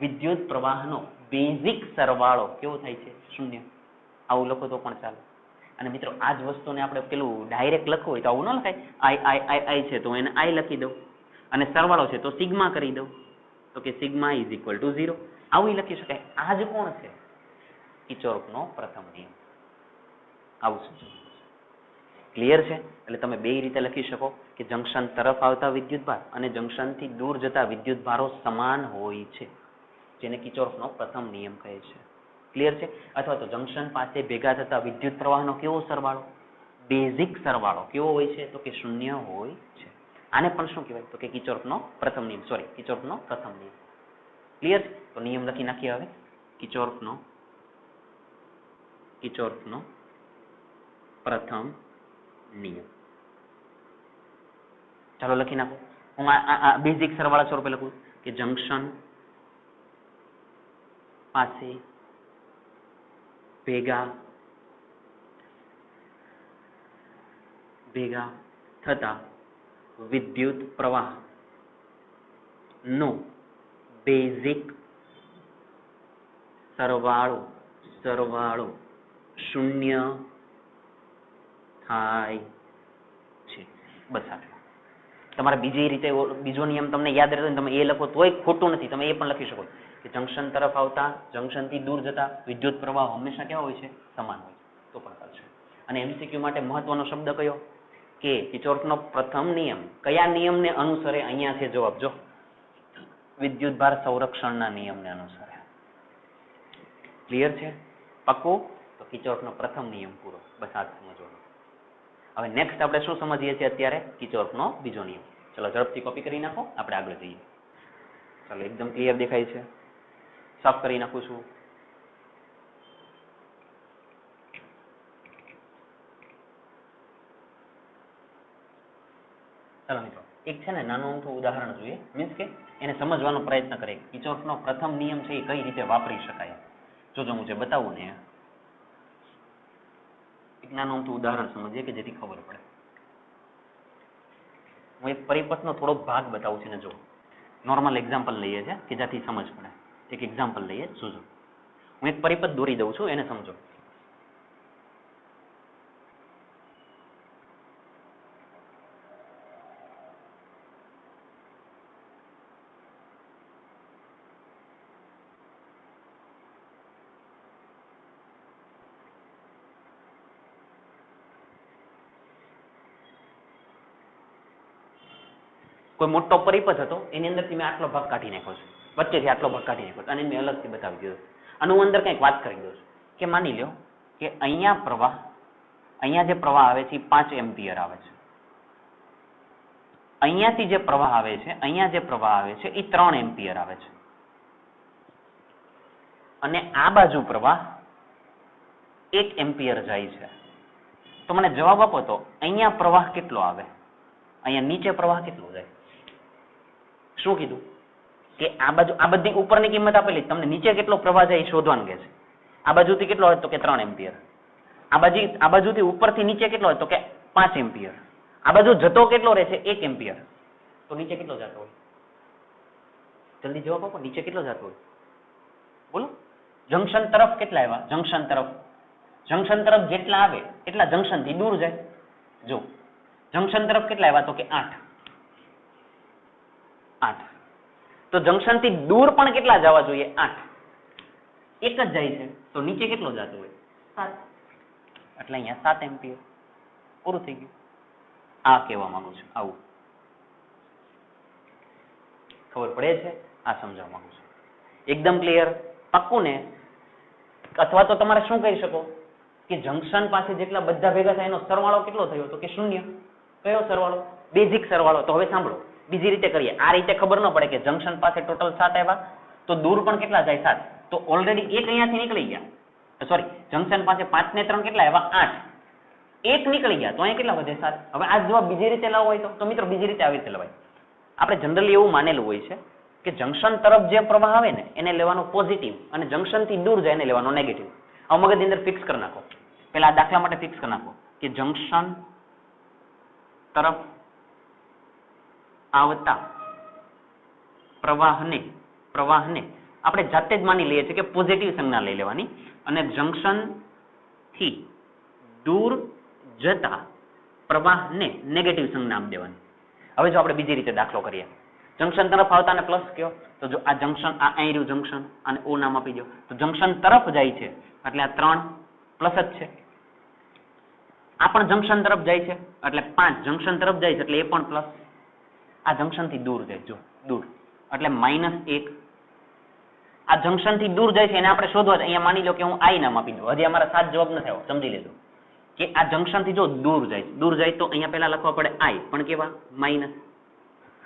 S1: વિદ્યુત પ્રવાહનો બેઝિક સરવાળો કેવો થાય છે? 0. આવું લખો તો પણ ચાલે. અને મિત્રો આ જ વસ્તુને આપણે પેલું ડાયરેક્ટ લખવું હોય તો આવું ન લખાય. I છે તો એને I લખી દઉં, અને સરવાળો છે તો સિગ્મા કરી દઉં, તો કે સિગ્મા = 0. આવું લખી શકાય. આ જ કોણ છે? કિર્ચોફનો પ્રથમ નિયમ. આવું સમજો. ક્લિયર છે? એટલે તમે બે રીતે લખી શકો કે જંકશન તરફ આવતા વિદ્યુતભાર અને જંકશનથી દૂર જતા વિદ્યુતભારો સમાન હોય છે, જેને કિર્ચોફનો પ્રથમ નિયમ કહે છે. ક્લિયર છે? અથવા તો જંકશન પાસે ભેગા થતા વિદ્યુત પ્રવાહનો કેવો સરવાળો? બેઝિક સરવાળો કેવો હોય છે? તો કે શૂન્ય હોય છે. આને પણ શું કહેવાય? તો કે કિર્ચોફનો પ્રથમ નિયમ. સોરી, કિર્ચોફનો પ્રથમ નિયમ. ક્લિયર છે? તો નિયમ લખી નાખીએ હવે. કિર્ચોફનો પ્રથમ નિયમ. ચાલો લખી નાખો. હું આ બેઝિક સરવાળા સ્વરૂપે લખું કે જંકશન પાસે ભેગા થતા વિદ્યુત પ્રવાહ નો બેઝિક સરવાળો શૂન્ય થાય છે. બસ આટલું. તમારે બીજી રીતે બીજો નિયમ તમને યાદ રહેતો તમે એ લખો તોય ખોટું નથી. તમે એ પણ લખી શકો કે જંકશન તરફ આવતા જંકશનથી દૂર જતા વિદ્યુત પ્રવાહ હંમેશા કેવા હોય છે? સમાન હોય છે. તો પણ ચાલશે. અને એમસીક્યુ માટે મહત્વનો શબ્દ કયો? કે કિર્ચોફનો પ્રથમ નિયમ કયા નિયમને અનુસરે? અહીંયા છે જવાબ. જો વિદ્યુતભાર સંરક્ષણના નિયમને અનુસરે. ક્લિયર છે? પાક્કું? તો કિર્ચોફનો પ્રથમ નિયમ પૂરો. બસ આ સમજવાનું. હવે નેક્સ્ટ આપણે શું સમજીએ છીએ અત્યારે? કિર્ચોફનો બીજો નિયમ. ચલો ઝડપથી કોપી કરી નાખો, આપણે આગળ જઈએ. ચાલો એકદમ ક્લિયર દેખાય છે. સાફ કરી નાખું છું. ચાલો મિત્રો એક છે ને નાનું અમથું ઉદાહરણ જોઈએ, મીન્સ કે એને સમજવાનો પ્રયત્ન કરીએ. કિર્ચોફનો પ્રથમ નિયમ છે એ કઈ રીતે વાપરી શકાય. જોજો હું જે બતાવું ને એક નાનું અમથું ઉદાહરણ સમજીએ કે જેથી ખબર પડે. હું એક પરિપથનો થોડોક ભાગ બતાવું છું ને જો નોર્મલ એક્ઝામ્પલ લઈએ છીએ કે જ્યાંથી સમજ પડે. એક એક્ઝામ્પલ લઈએ. જોજો હું એક પરિપથ દોરી દઉં છું, એને સમજો. કોઈ મોટો પરિપથ હતો, એની અંદરથી મેં આટલો ભાગ કાઢી નાખ્યો છે, વચ્ચેથી આટલો ભાગ કાઢી નાખ્યો અને મેં અલગથી બતાવી દીધો. અને હું અંદર કંઈક વાત કરી દઉં છું કે માની લો કે અહીંયા જે પ્રવાહ આવે છે એ 5 એમ્પિયર આવે છે. અહીંયાથી જે પ્રવાહ આવે છે, અહીંયા જે પ્રવાહ આવે છે એ 3 એમ્પિયર આવે છે. અને આ બાજુ પ્રવાહ 1 એમ્પિયર જાય છે. તો મને જવાબ આપો તો અહીંયા પ્રવાહ કેટલો આવે? અહીંયા નીચે પ્રવાહ કેટલો જાય? શું કીધું કે આ બાજુ આ બધી ઉપરની કિંમત આપેલી, તમને નીચે કેટલો પ્રવાહ જાય એ શોધવાનું કહે છે. આ બાજુથી કેટલો હોય તો કે 3 એમ્પિયર. આ બાજુથી ઉપરથી નીચે કેટલો હોય તો કે 5 એમ્પિયર. આ બાજુ જતો કેટલો રહે છે? 1 એમ્પિયર. તો નીચે કેટલો જતો હોય? જલ્દી જવાબ આપો. નીચે કેટલો જતો હોય? બોલો. જંકશન તરફ કેટલા આવ્યા? જંકશન તરફ જેટલા આવે એટલા જંકશન થી દૂર જાય. જો જંકશન તરફ કેટલા આવ્યા તો કે 8. તો જંકશન થી દૂર પણ કેટલા જવા જોઈએ? 8. એક જ જાય છે તો નીચે કેટલો જતો હોય? 7. એટલે અહીંયા 7 એમ્પિયર. પૂરું થઈ ગયું. આ કહેવા માંગુ છું. આવું ખબર પડે છે? આ સમજાવવા માંગુ છું. એકદમ ક્લિયર? પાક્કું ને? અથવા તો તમારે શું કહી શકો કે જંકશન પાસે જેટલા બધા ભેગા થાય એનો સરવાળો કેટલો થયો તો કે 0. કયો સરવાળો? બેઝિક સરવાળો. તો હવે સાંભળો, બીજી રીતે કરીએ. આ રીતે ખબર ન પડે કે જંકશન પાસે ટોટલ 7 આવ્યા તો દૂર પણ કેટલા જાય? 7. તો ઓલરેડી એક અહીંયાથી નીકળી ગયા. સોરી, જંકશન પાસે 5 ને 3 કેટલા આવ્યા? 8. એક નીકળી ગયા તો અહીંયા કેટલા વધે? 7. હવે આ જવાબ બીજી રીતે લાવવો હોય તો મિત્રો બીજી રીતે આવી રીતે લવાય. આપણે જનરલી એવું માનેલું હોય છે કે જંકશન તરફ જે પ્રવાહ આવે ને એને લેવાનો પોઝિટિવ અને જંકશન થી દૂર જાય એને લેવાનો નેગેટિવ. આ મગજની અંદર ફિક્સ કરી નાખો. પેલા આ દાખલા માટે ફિક્સ કરી નાખો કે જંકશન તરફ આવતા પ્રવાહને આપણે જાતે જ માની લઈએ છીએ કે પોઝિટિવ સંજ્ઞા લઈ લેવાની અને જંકશન થી દૂર જતા પ્રવાહને નેગેટિવ સંજ્ઞા આપી દેવાની. હવે જો આપણે બીજી રીતે દાખલો કરીએ, જંકશન તરફ આવતાને પ્લસ કયો તો જો આ જંકશન આ અહીં રહ્યું જંકશન અને ઓ નામ આપી દો તો જંકશન તરફ જાય છે એટલે આ 3 પ્લસ જ છે. આ પણ જંક્શન તરફ જાય છે એટલે 5 જંક્શન તરફ જાય છે એટલે એ પણ પ્લસ. આ જંક્શન થી દૂર જાય, જો દૂર એટલે -1. આ જંક્શન થી દૂર જાય છે એને આપણે શોધવા છે. અહીંયા માની લો કે હું i નામ આપી દઉં. હજી અમારા 7 જવાબ નથી આવ્યો, સમજી લેજો કે આ જંક્શન થી જો દૂર જાય તો અહીંયા પહેલા લખવા પડે i, પણ કેવા માઇનસ.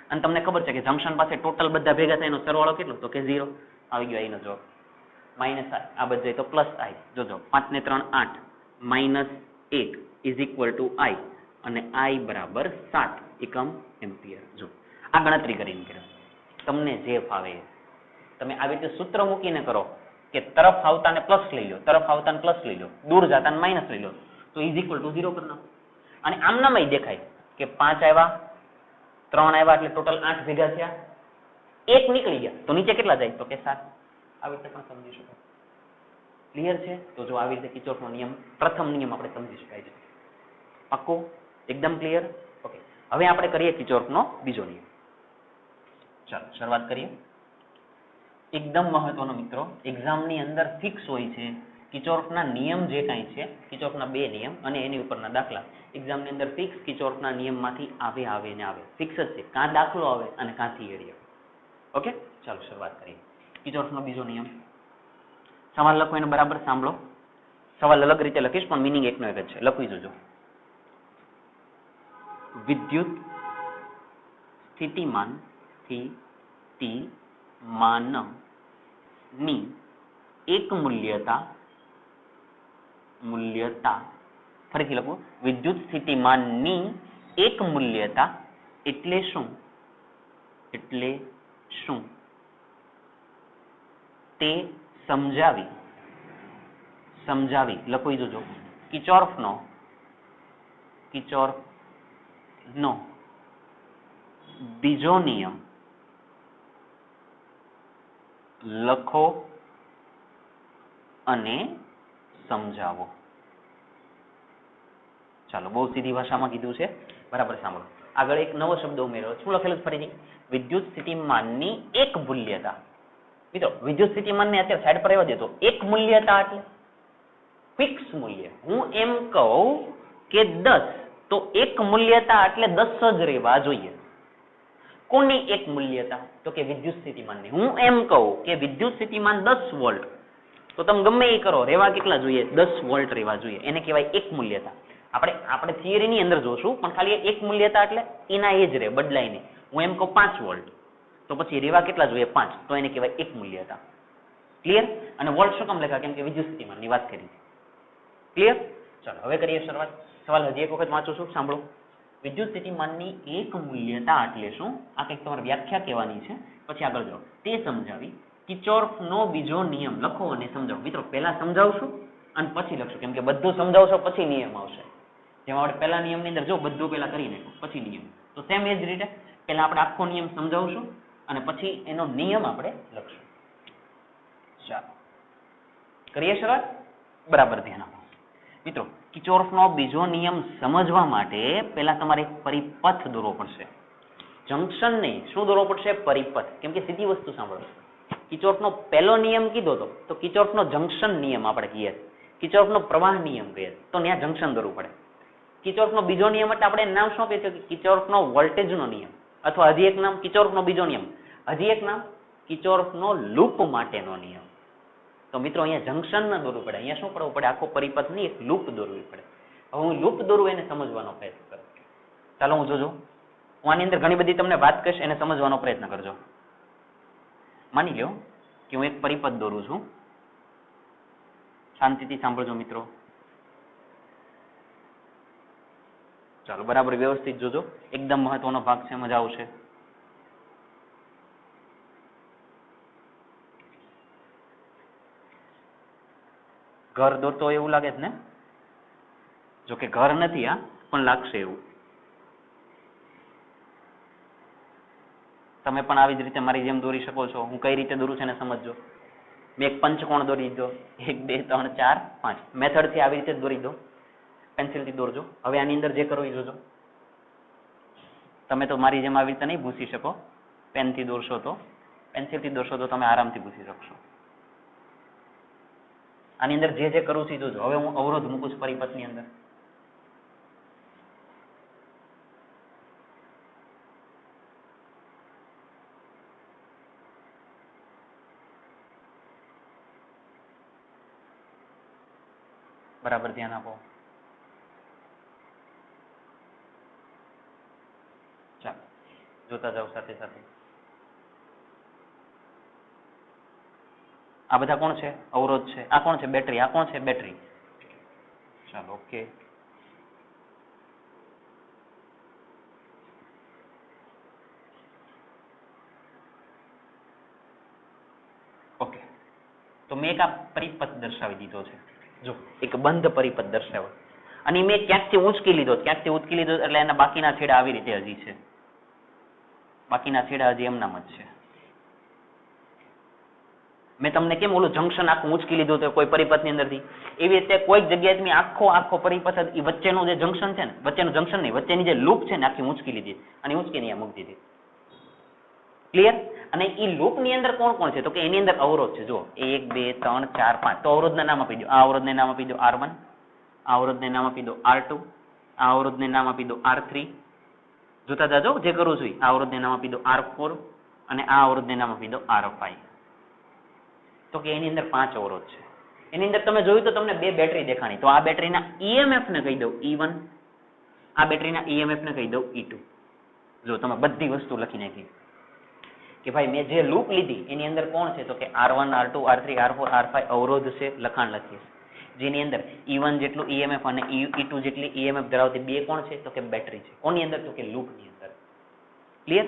S1: અને તમને ખબર છે કે જંક્શન પાસે ટોટલ બધા ભેગા થાય એનો સરવાળો કેટલો, તો કે 0. આવી ગયો i નો જવાબ. -i આ બધું જાય તો +i. જોજો 5 ને 3 8 -1 ઇઝ ઇક્વલ ટુ i અને i બરાબર 7 એકમ એમ્પિયર. જો આ ગણતરી કરીને કરો, તમને જે ફાવે તમે આવી રીતે સૂત્ર મૂકીને કરો કે તરફ આવતાને પ્લસ લઈ લો, તરફ આવતાને પ્લસ લઈ લો, દૂર જતાને માઇનસ લઈ લો, તો ઇઝ ઇક્વલ ટુ 0 કરી નાખો. અને આમનામાં દેખાય કે 5 આવ્યા, 3 આવ્યા એટલે ટોટલ 8 ભેગા થયા, 1 નીકળી ગયા તો નીચે કેટલા જાય, તો કે 7. આવી રીતે પણ સમજી શકો. ક્લિયર છે? તો જો આવી રીતે કિર્ચોફનો નિયમ, પ્રથમ નિયમ આપણે સમજી શકાય છે. પાક્કું? એકદમ ક્લિયર? ઓકે, હવે આપણે કરીએ કિર્ચોફનો બીજો નિયમ. ચાલો શરૂઆત કરીએ. એકદમ મહત્વનો મિત્રો, એક્ઝામની અંદર ફિક્સ હોય છે કિર્ચોફના નિયમ જે કાંઈ છે, કિર્ચોફના 2 નિયમ અને એની ઉપરના દાખલા એક્ઝામની અંદર ફિક્સ કિર્ચોફના નિયમમાંથી આવે ને આવે. ફિક્સ જ છે, કાં દાખલો આવે અને કાં થિયરી આવે. ઓકે, ચાલો શરૂઆત કરીએ. કિર્ચોફનો બીજો નિયમ. સવાલ લખો એને બરાબર સાંભળો. સવાલ અલગ રીતે લખીશ પણ મિનિંગ એકનો એક જ છે, લખી જોજો. વિદ્યુત સ્થિતિમાનથી સ્થિતિમાનની એક મૂલ્યતા ફરીથી લખું, વિદ્યુત સ્થિતિમાનની એક મૂલ્યતા એટલે શું? તે સમજાવી લખી જોજો. કિર્ચોફનો બીજો નિયમ લખો અને સમજાવો. ચાલો, બહુ સીધી ભાષામાં કીધું છે, બરાબર સાંભળો. આગળ એક નવો શબ્દ ઉમેર્યો. શું લખેલું છે ફરીથી? વિદ્યુત સ્થિતિમાનની એક મૂલ્યતા. મિત્રો વિદ્યુત સ્થિતિમાનને અત્યારે સાઈડ પર રહેવા દેતો. એક મૂલ્યતા એટલે ફિક્સ મૂલ્ય. હું એમ કહું કે 10, તો એક મૂલ્યતા એટલે 10 જ રહેવા જોઈએ. કોની એક મૂલ્યતા? તો કે વિદ્યુત સ્થિતિમાનની. હું એમ કહું કે વિદ્યુત સ્થિતિમાન 10 વોલ્ટ, તો તમે ગમે એ કરો, રહેવા કેટલા જોઈએ? 10 વોલ્ટ રહેવા જોઈએ. એને કહેવાય એક મૂલ્યતા. આપણે થિયરીની અંદર જોશું, પણ ખાલી એક મૂલ્યતા એટલે એના એ જ રહે, બદલાય નહીં. હું એમ કહું 5 વોલ્ટ, તો પછી રહેવા કેટલા જોઈએ? 5, તો એને કહેવાય એક મૂલ્યતા. ક્લિયર? અને વોલ્ટ શું કામ લખ્યા? કેમ કે વિદ્યુત સ્થિતિમાનની વાત કરી. ક્લિયર? ચાલો હવે કરીએ શરૂઆત. સવાલ હજી એક વખત વાંચું છું, સાંભળો. વિદ્યુત સ્થિતિમાનની એક મૂલ્યતા એટલે શું? આ કંઈક તમારે વ્યાખ્યા કહેવાની છે, પછી આગળ જાઓ. તે સમજાવી કિર્ચોફનો બીજો નિયમ લખો અને સમજાવો. મિત્રો પહેલા સમજાવશું અને પછી લખશું, કેમ કે બધું સમજાવશો પછી નિયમ આવશે. જેમાં આપણે પહેલા નિયમની અંદર જો બધું પહેલા કરી નાખ્યું પછી નિયમ, તો સેમ એ જ રીતે પહેલા આપણે આખો નિયમ સમજાવશું અને પછી એનો નિયમ આપણે લખશું. ચાલો કરીએ શરૂઆત. બરાબર ધ્યાન આપો મિત્રો. કિર્ચોફનો બીજો નિયમ સમજવા માટે પહેલા તમારે એક પરિપથ દોરવો પડશે. જંક્શન નહીં, શું દોરવો પડશે? પરિપથ. કેમ કે સીધી વસ્તુ સાંભળો. કિર્ચોફનો પહેલો નિયમ કીધો તો કિર્ચોફનો જંક્શન નિયમ આપણે કહીએ. કિર્ચોફનો પ્રવાહ નિયમ કહીએ તો ત્યાં જંક્શન દોરવું પડે. કિર્ચોફનો બીજો નિયમ એટલે આપણે નામ શું કહીએ છીએ? કિર્ચોફનો વોલ્ટેજનો નિયમ, અથવા હજી એક નામ કિર્ચોફનો બીજો નિયમ, હજી એક નામ કિર્ચોફનો લૂપ માટેનો નિયમ. તો મિત્રો અહીંયા જંક્શન ન દોરવું પડે, અહીંયા શું કરવું પડે? આખો પરિપથની એક લૂપ દોરવી પડે. હવે હું લૂપ દોરું એને સમજવાનો પ્રયત્ન કરું. ચાલો હું જોજો. હું આની અંદર ઘણી બધી તમને વાત કહીશ, એને સમજવાનો પ્રયત્ન કરજો. માની લો કે હું એક પરિપથ દોરું છું. શાંતિથી સાંભળજો મિત્રો. ચાલો બરાબર વ્યવસ્થિત જોજો. એકદમ મહત્વનો ભાગ છે, મજા આવશે. ઘર દોરતો એવું લાગે છે ને? જો કે ઘર નથી આ, પણ લાગશે એવું. તમે પણ આવી જ રીતે મારી જેમ દોરી શકો છો. હું કઈ રીતે દોરું છું એને સમજજો. મેં એક પંચકોણ દોરી દીધો, 1 2 3 4 5 મેથડથી આવી રીતે દોરી દો. પેન્સિલથી દોરજો. હવે આની અંદર જે કરો એ જોજો. તમે તો મારી જેમ આવી રીતે નહીં ભૂસી શકો. પેનથી દોરશો તો, પેન્સિલથી દોરશો તો તમે આરામથી ભૂસી શકશો. આની અંદર જે કરું છું જોજો. હવે હું અવરોધ મૂકું છું પરિપથની અંદર. બરાબર ધ્યાન આપો. ચાલો જોતા જાઓ સાથે સાથે. આ બધા કોણ છે? અવરોધ છે. આ કોણ છે? બેટરી. આ કોણ છે? બેટરી. ચાલો ઓકે. ઓકે તો મેં એક આ પરિપથ દર્શાવી દીધો છે. જો એક બંધ પરિપથ દર્શાવ્યો અને મેં ક્યાંકથી ઉંચકી લીધો એટલે એના બાકીના છેડા આવી રીતે હજી છે. બાકીના છેડા હજી એમનામ જ છે. મેં તમને કેમ ઓલું જંક્શન આખું ઉંચકી લીધું હતું કોઈ પરિપથની અંદરથી, એવી રીતે કોઈક જગ્યાએ મેં આખો પરિપથ એ વચ્ચેનું જે જંક્શન છે ને, વચ્ચેનું જંક્શન નહીં, વચ્ચેની જે લૂપ છે ને આખી ઉંચકી લીધી અને ઉંચકીને અહીંયા મૂકી દીધી. ક્લિયર? અને એ લૂપ ની અંદર કોણ કોણ છે? તો કે એની અંદર અવરોધ છે. જો 1 2 3 4 5. તો અવરોધના નામ આપી દો. આ અવરોધને નામ આપી દો R1, આ અવરોધને નામ આપી દો R2, આ અવરોધને નામ આપી દો R3. જોતા જાજો જે કરું છું. આ અવરોધને નામ આપી દો R4 અને આ અવરોધને નામ આપી દો R5. તો કે એની અંદર 5 અવરોધ છે. એની અંદર તમે જોયું તો તમને 2 બેટરી દેખાણી. તો આ બેટરીના EMF ને કહી દઉં E1, આ બેટરીના EMF ને કહી દઉં E2. જો તમે બધી વસ્તુ લખી નાખી કે ભાઈ મેં જે લૂપ લીધી એની અંદર કોણ છે? તો કે R1 R2 R3 R4 R5 અવરોધ છે. લખાણ લખીએ જેની અંદર E1 જેટલું EMF અને E2 જેટલી EMF ધરાવતી 2 કોણ છે? તો કે બેટરી છે. કોની અંદર? તો કે લૂપ ની અંદર. ક્લિયર?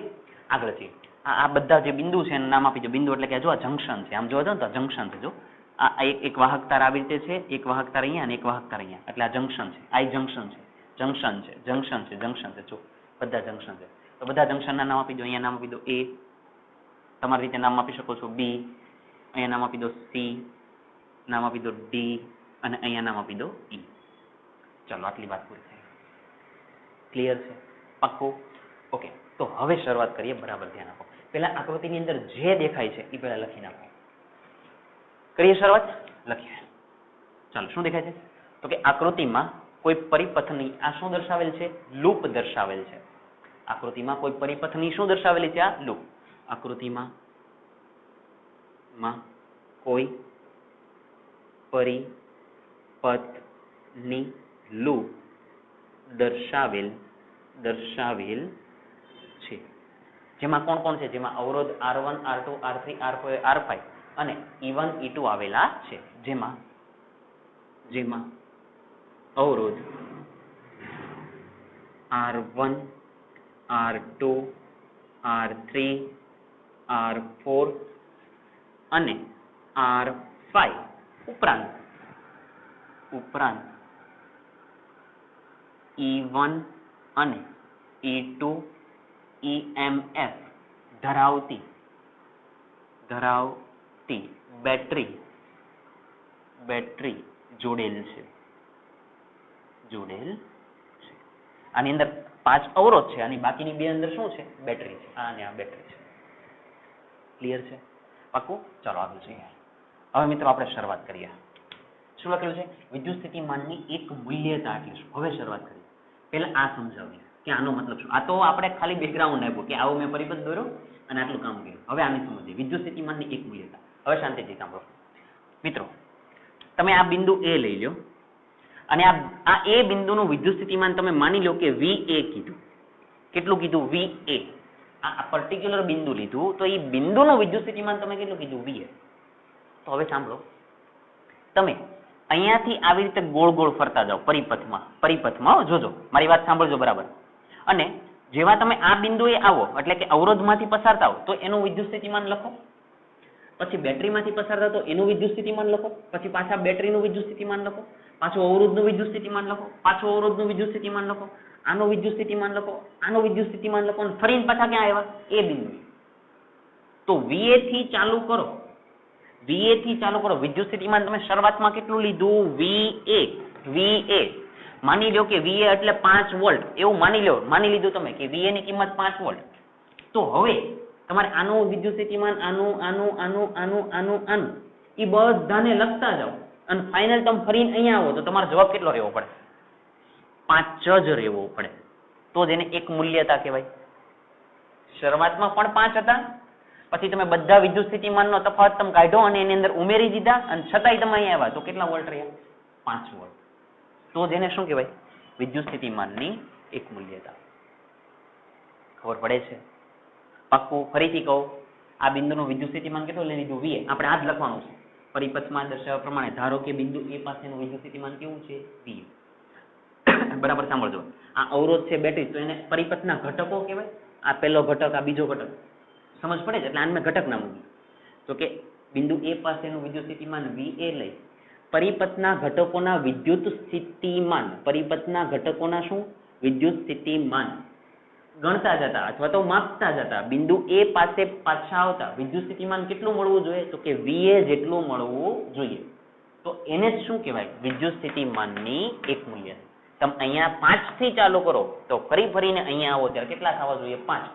S1: આગળ છે આ બધા જે બિંદુ છે એનું નામ આપી દો. બિંદુ એટલે કે જો આ જંક્શન છે. આમ જોવા દો તો જંક્શન છે. જો આ એક વાહક તાર આવી રીતે છે, એક વાહક તાર અહીંયા અને એક વાહક તાર અહીંયા, એટલે આ જંક્શન છે. આ જંક્શન છે, જંક્શન છે, જંક્શન છે, જંક્શન છે. જો બધા જંક્શન છે. તો બધા જંક્શનના નામ આપી દો. અહીંયા નામ આપી દો A, તમારી રીતે નામ આપી શકો છો B, અહીંયા નામ આપી દો C, નામ આપી દો D અને અહીંયા નામ આપી દો E. ચાલો આટલી વાત પૂરી થઈ. ક્લિયર છે? પાક્કું? ઓકે તો હવે શરૂઆત કરીએ. બરાબર ધ્યાન આપો. પહેલા આકૃતિની અંદર જે દેખાય છે એ પહેલા લખી નાખો. કરીએ શરૂઆત? લખીએ. ચાલો શું દેખાય છે? તો કે આકૃતિમાં કોઈ પરિપથની આ શું દર્શાવેલ છે? લૂપ દર્શાવેલ છે. આકૃતિમાં કોઈ પરિપથની શું દર્શાવેલી છે? આ લૂપ. આકૃતિમાં કોઈ પરિપથની લૂપ દર્શાવેલ છે. જેમાં કોણ કોણ છે? જેમાં અવરોધ R1 R2 R3 R4 R5 અને E1 E2 આવેલા છે. જેમાં અવરોધ R1 R2 R3 R4 અને R5 ઉપરાંત E1 અને E2 EMF ધરાવતી બેટરી જોડેલ છે. આની અંદર 5 અવરોધ છે અને બાકીની 2 અંદર શું છે? બેટરી છે. આ અને આ બેટરી છે. ક્લિયર છે? પાક્કું? ચાલો આગળ જોઈએ. હવે મિત્રો આપણે શરૂઆત કરીએ. શું લખેલું છે? વિદ્યુત સ્થિતિમાનની એક મૂલ્યતા એટલે શું? હવે શરૂઆત કરીએ. પહેલા આ સમજાવીએ કે આનો મતલબ શું. આ તો આપણે ખાલી બેકગ્રાઉન્ડ આપ્યું કે આવું મેં પરિપથ દોર્યો અને આટલું કામ કર્યું. હવે આને સમજીએ. વિદ્યુત સ્થિતિમાનની એક મૂલ્યતા. હવે શાંતિથી સાંભળો મિત્રો. તમે આ બિંદુ A લઈ લો અને આ A બિંદુનું વિદ્યુત સ્થિતિમાન તમે માની લો કે VA કીધું. કેટલું કીધું? VA. આ પર્ટિક્યુલર બિંદુ લીધું તો એ બિંદુનું વિદ્યુત સ્થિતિમાન તમે કેટલું કીધું? VA. તો હવે સાંભળો, તમે અહીંયાથી આવી રીતે ગોળ ગોળ ફરતા જાઓ પરિપથમાં. જોજો મારી વાત સાંભળજો બરાબર. અને જેવા તમે આ બિંદુએ આવો એટલે કે અવરોધમાંથી પસાર થાવ તો એનું વિદ્યુત સ્થિતિમાન લખો. પછી બેટરીમાંથી પસાર થાવ તો એનું વિદ્યુત સ્થિતિમાન લખો. પછી પાછા બેટરીનું વિદ્યુત સ્થિતિમાન લખો. પાછું અવરોધનું વિદ્યુત સ્થિતિમાન લખો. પાછું અવરોધનું વિદ્યુત સ્થિતિમાન લખો. આનું વિદ્યુત સ્થિતિમાન લખો. આનું વિદ્યુત સ્થિતિમાન લખો. અને ફરીને પાછા ક્યાં આવ્યા? એ બિંદુ. તો VA થી ચાલુ કરો. વિદ્યુત સ્થિતિમાન તમે શરૂઆતમાં કેટલું લીધું? VA. માની લો કે VA એટલે 5 વોલ્ટ એવું માની લીધું તમે કે VA ની કિંમત 5 વોલ્ટ. તો હવે તમારે આનું વિદ્યુત સ્થિતિમાન આનું એ બધાને લખતા જાઓ અને ફાઇનલ તમે ફરીને અહીંયા આવો તો તમારો જવાબ કેટલો રહેવો પડે? 5 જ રહેવો પડે. તો જ એને એક મૂલ્યતા કહેવાય. શરૂઆતમાં પણ 5 હતા, પછી તમે બધા વિદ્યુત સ્થિતિમાનનો તફાવત તમે કાઢ્યો અને એની અંદર ઉમેરી દીધા અને છતાંય તમે અહીંયા આવ્યા તો કેટલા વોલ્ટ રહ્યા? 5 વોલ્ટ. તો જેને શું કહેવાય? વિદ્યુત સ્થિતિમાનની એકમૂલ્યતા. ખબર પડે છે? પાક્કું? ફરીથી કહું, આ બિંદુનું વિદ્યુત સ્થિતિમાન કેટલું લઈ લીધું? VA. આપણે આ જ લખવાનું છે. પરિપથમાં દર્શાવ્યા પ્રમાણે ધારો કે બિંદુ A પાસેનું વિદ્યુત સ્થિતિમાન કેવું છે? VA. બરાબર સાંભળજો. આ અવરોધ છે બેટરી, તો એને પરિપથના ઘટકો કહેવાય. આ પહેલો ઘટક, આ બીજો ઘટક. સમજ પડે છે? એટલે આને મેં ઘટક નામ મૂક્યું. તો કે બિંદુ A પાસેનું વિદ્યુત સ્થિતિમાન VA લઈ પરિપથના ઘટકોના વિદ્યુત સ્થિતિમાન, પરિપથના ઘટકોના શું? વિદ્યુત સ્થિતિમાન ગણતા જતા અથવા તો માપતા જતા બિંદુ A પાસે પાછા આવતા વિદ્યુત સ્થિતિમાન કેટલું મળવું જોઈએ? તો કે VA જેટલું મળવું જોઈએ. તો એને જ શું કહેવાય? વિદ્યુત સ્થિતિમાનની એકમૂલ્ય. તમે અહીંયા 5 થી ચાલુ કરો તો ફરીને અહીંયા આવો ત્યારે કેટલા થવા જોઈએ? 5.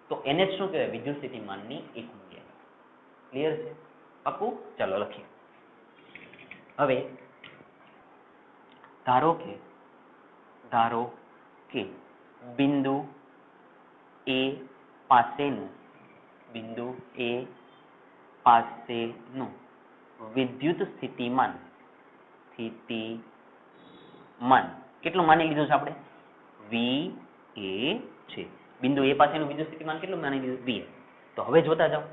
S1: તો એને જ શું કહેવાય? વિદ્યુત સ્થિતિમાનની એકમૂલ્ય. ક્લિયર છે? પાક્કું? ચાલો લખીએ. હવે ધારો કે બિંદુ A પાસેનું વિદ્યુત સ્થિતિમાન કેટલું માની લીધું છે આપણે? VA છે. બિંદુ A પાસેનું વિદ્યુત સ્થિતિમાન કેટલું માની લીધું? VA. તો હવે જોતા જાઓ.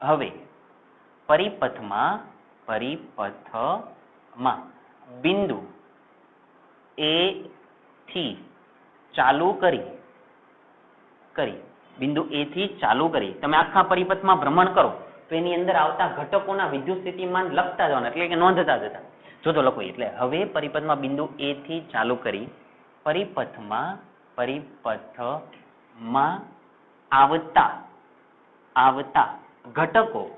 S1: હવે પરિપથમાં બિંદુ A થી ચાલુ કરી તમે આખા પરિપથમાં ભ્રમણ કરો તો એની અંદર આવતા ઘટકોના વિદ્યુત સ્થિતિમાન લખતા જવાના, એટલે કે નોંધતા જતા. જો તો લખો. એટલે હવે પરિપથમાં બિંદુ A થી ચાલુ કરી પરિપથમાં આવતા ઘટકોના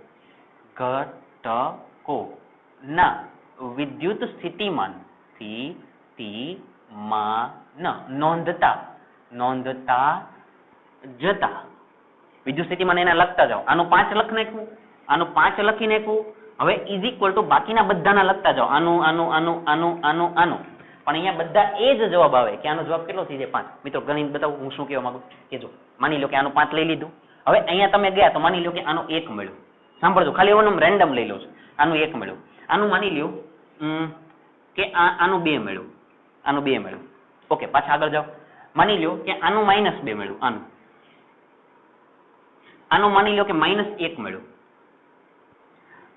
S1: વિદ્યુત સ્થિતિમાન નોંધતા જતા વિદ્યુત સ્થિતિમાન એના લખતા જાઓ. આનું 5 લખી નાખવું, આનું 5 લખી નાખવું. હવે ઇઝ ઇક્વલ ટુ બાકીના બધાના લખતા જાઓ. આનું પણ અહીંયા બધા એ જ જવાબ આવે કે આનો જવાબ કેટલો થઈ જાય? 5. મિત્રો ગણિત બતાવું હું શું કહેવા માંગુ કે જો માની લો કે આનું 5 લઈ લીધું. હવે અહીંયા તમે ગયા તો માની લો કે આનું 1 મળ્યું. સાંભળજો, ખાલી એનું રેન્ડમ લઈ લઉં છું. આનું 1 મળ્યું. આનું માની લ્યો કે આનું 2 મળ્યું. ઓકે, પાછા આગળ જાઓ. માની લ્યો કે આનું -2 મળ્યું. આનું માની લ્યો કે -1 મળ્યું.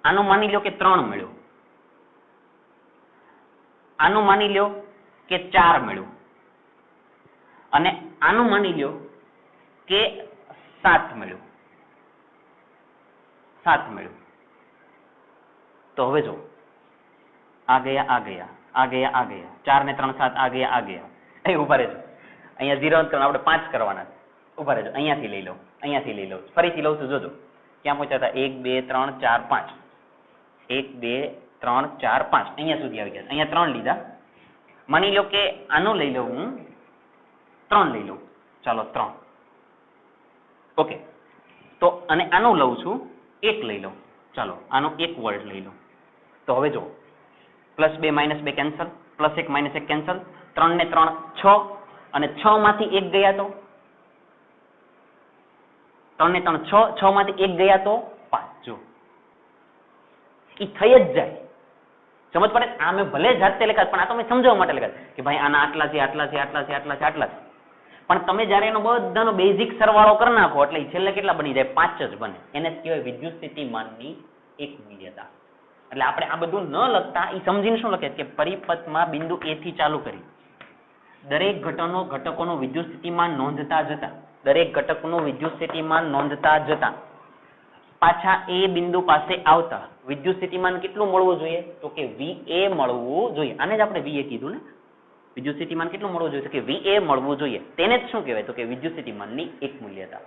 S1: આનું માની લ્યો કે 3 મળ્યું. આનું માની લ્યો કે 4 મળ્યું. અને આનું માની લ્યો કે 7 મળ્યું. તો હવે જો આ ગયા 4 ને 3 7 આ ગયા. અહીં ઉભા રહેજો. અહીંયા 0 આપણે 5 કરવાના. ઉભા રહેજો. અહીંયાથી લઈ લો. ફરીથી લઉં છું. જોજો ક્યાં પહોંચ્યા હતા? 1 2 3 4 5. 1 2 3 4 5 અહીંયા સુધી આવી ગયા. અહીંયા 3 લીધા. માની લો કે આનું લઈ લઉં હું 3 લઈ લઉં. ચાલો 3. ઓકે, તો અને આનું લઉં છું 1 લઈ લઉં. ચાલો આનું 1 વોલ્ટ લઈ લઉં. તો હવે જો +2 -2 કેન્સલ, +1 -1 કેન્સલ. 3 ને 3 6 અને 6 માંથી 1 ગયા તો 3 ને 3 6 માંથી 1 ગયા તો 5. જો એ થઈ જ જાય. સમજ પડે? આ મેં ભલે જાતે લખ્યા પણ આ તો મેં સમજાવવા માટે લખ્યા કે ભાઈ આના આટલા છે. પણ તમે જયારે એનો બધાનો બેઝિક સરવાળો કરી નાખો એટલે છેલ્લે કેટલા બની જાય? 5 જ બને. એને જ કહેવાય વિદ્યુત સ્થિતિમાનની એકમૂલ્યતા. એટલે આપણે આ બધું ન લખતા એ સમજીને શું લખે કે પરિપથમાં બિંદુ A થી ચાલુ કરી દરેક ઘટકોનું વિદ્યુત સ્થિતિમાન નોંધતા જતા પાછા એ બિંદુ પાસે આવતા વિદ્યુત સ્થિતિમાન કેટલું મળવું જોઈએ? તો કે VA મળવું જોઈએ. આને જ આપણે VA કીધું ને. વિદ્યુત સ્થિતિમાન કેટલું મળવું જોઈએ? તો કે VA મળવું જોઈએ. તેને જ શું કહેવાય? તો કે વિદ્યુત સ્થિતિમાનની એકમૂલ્યતા.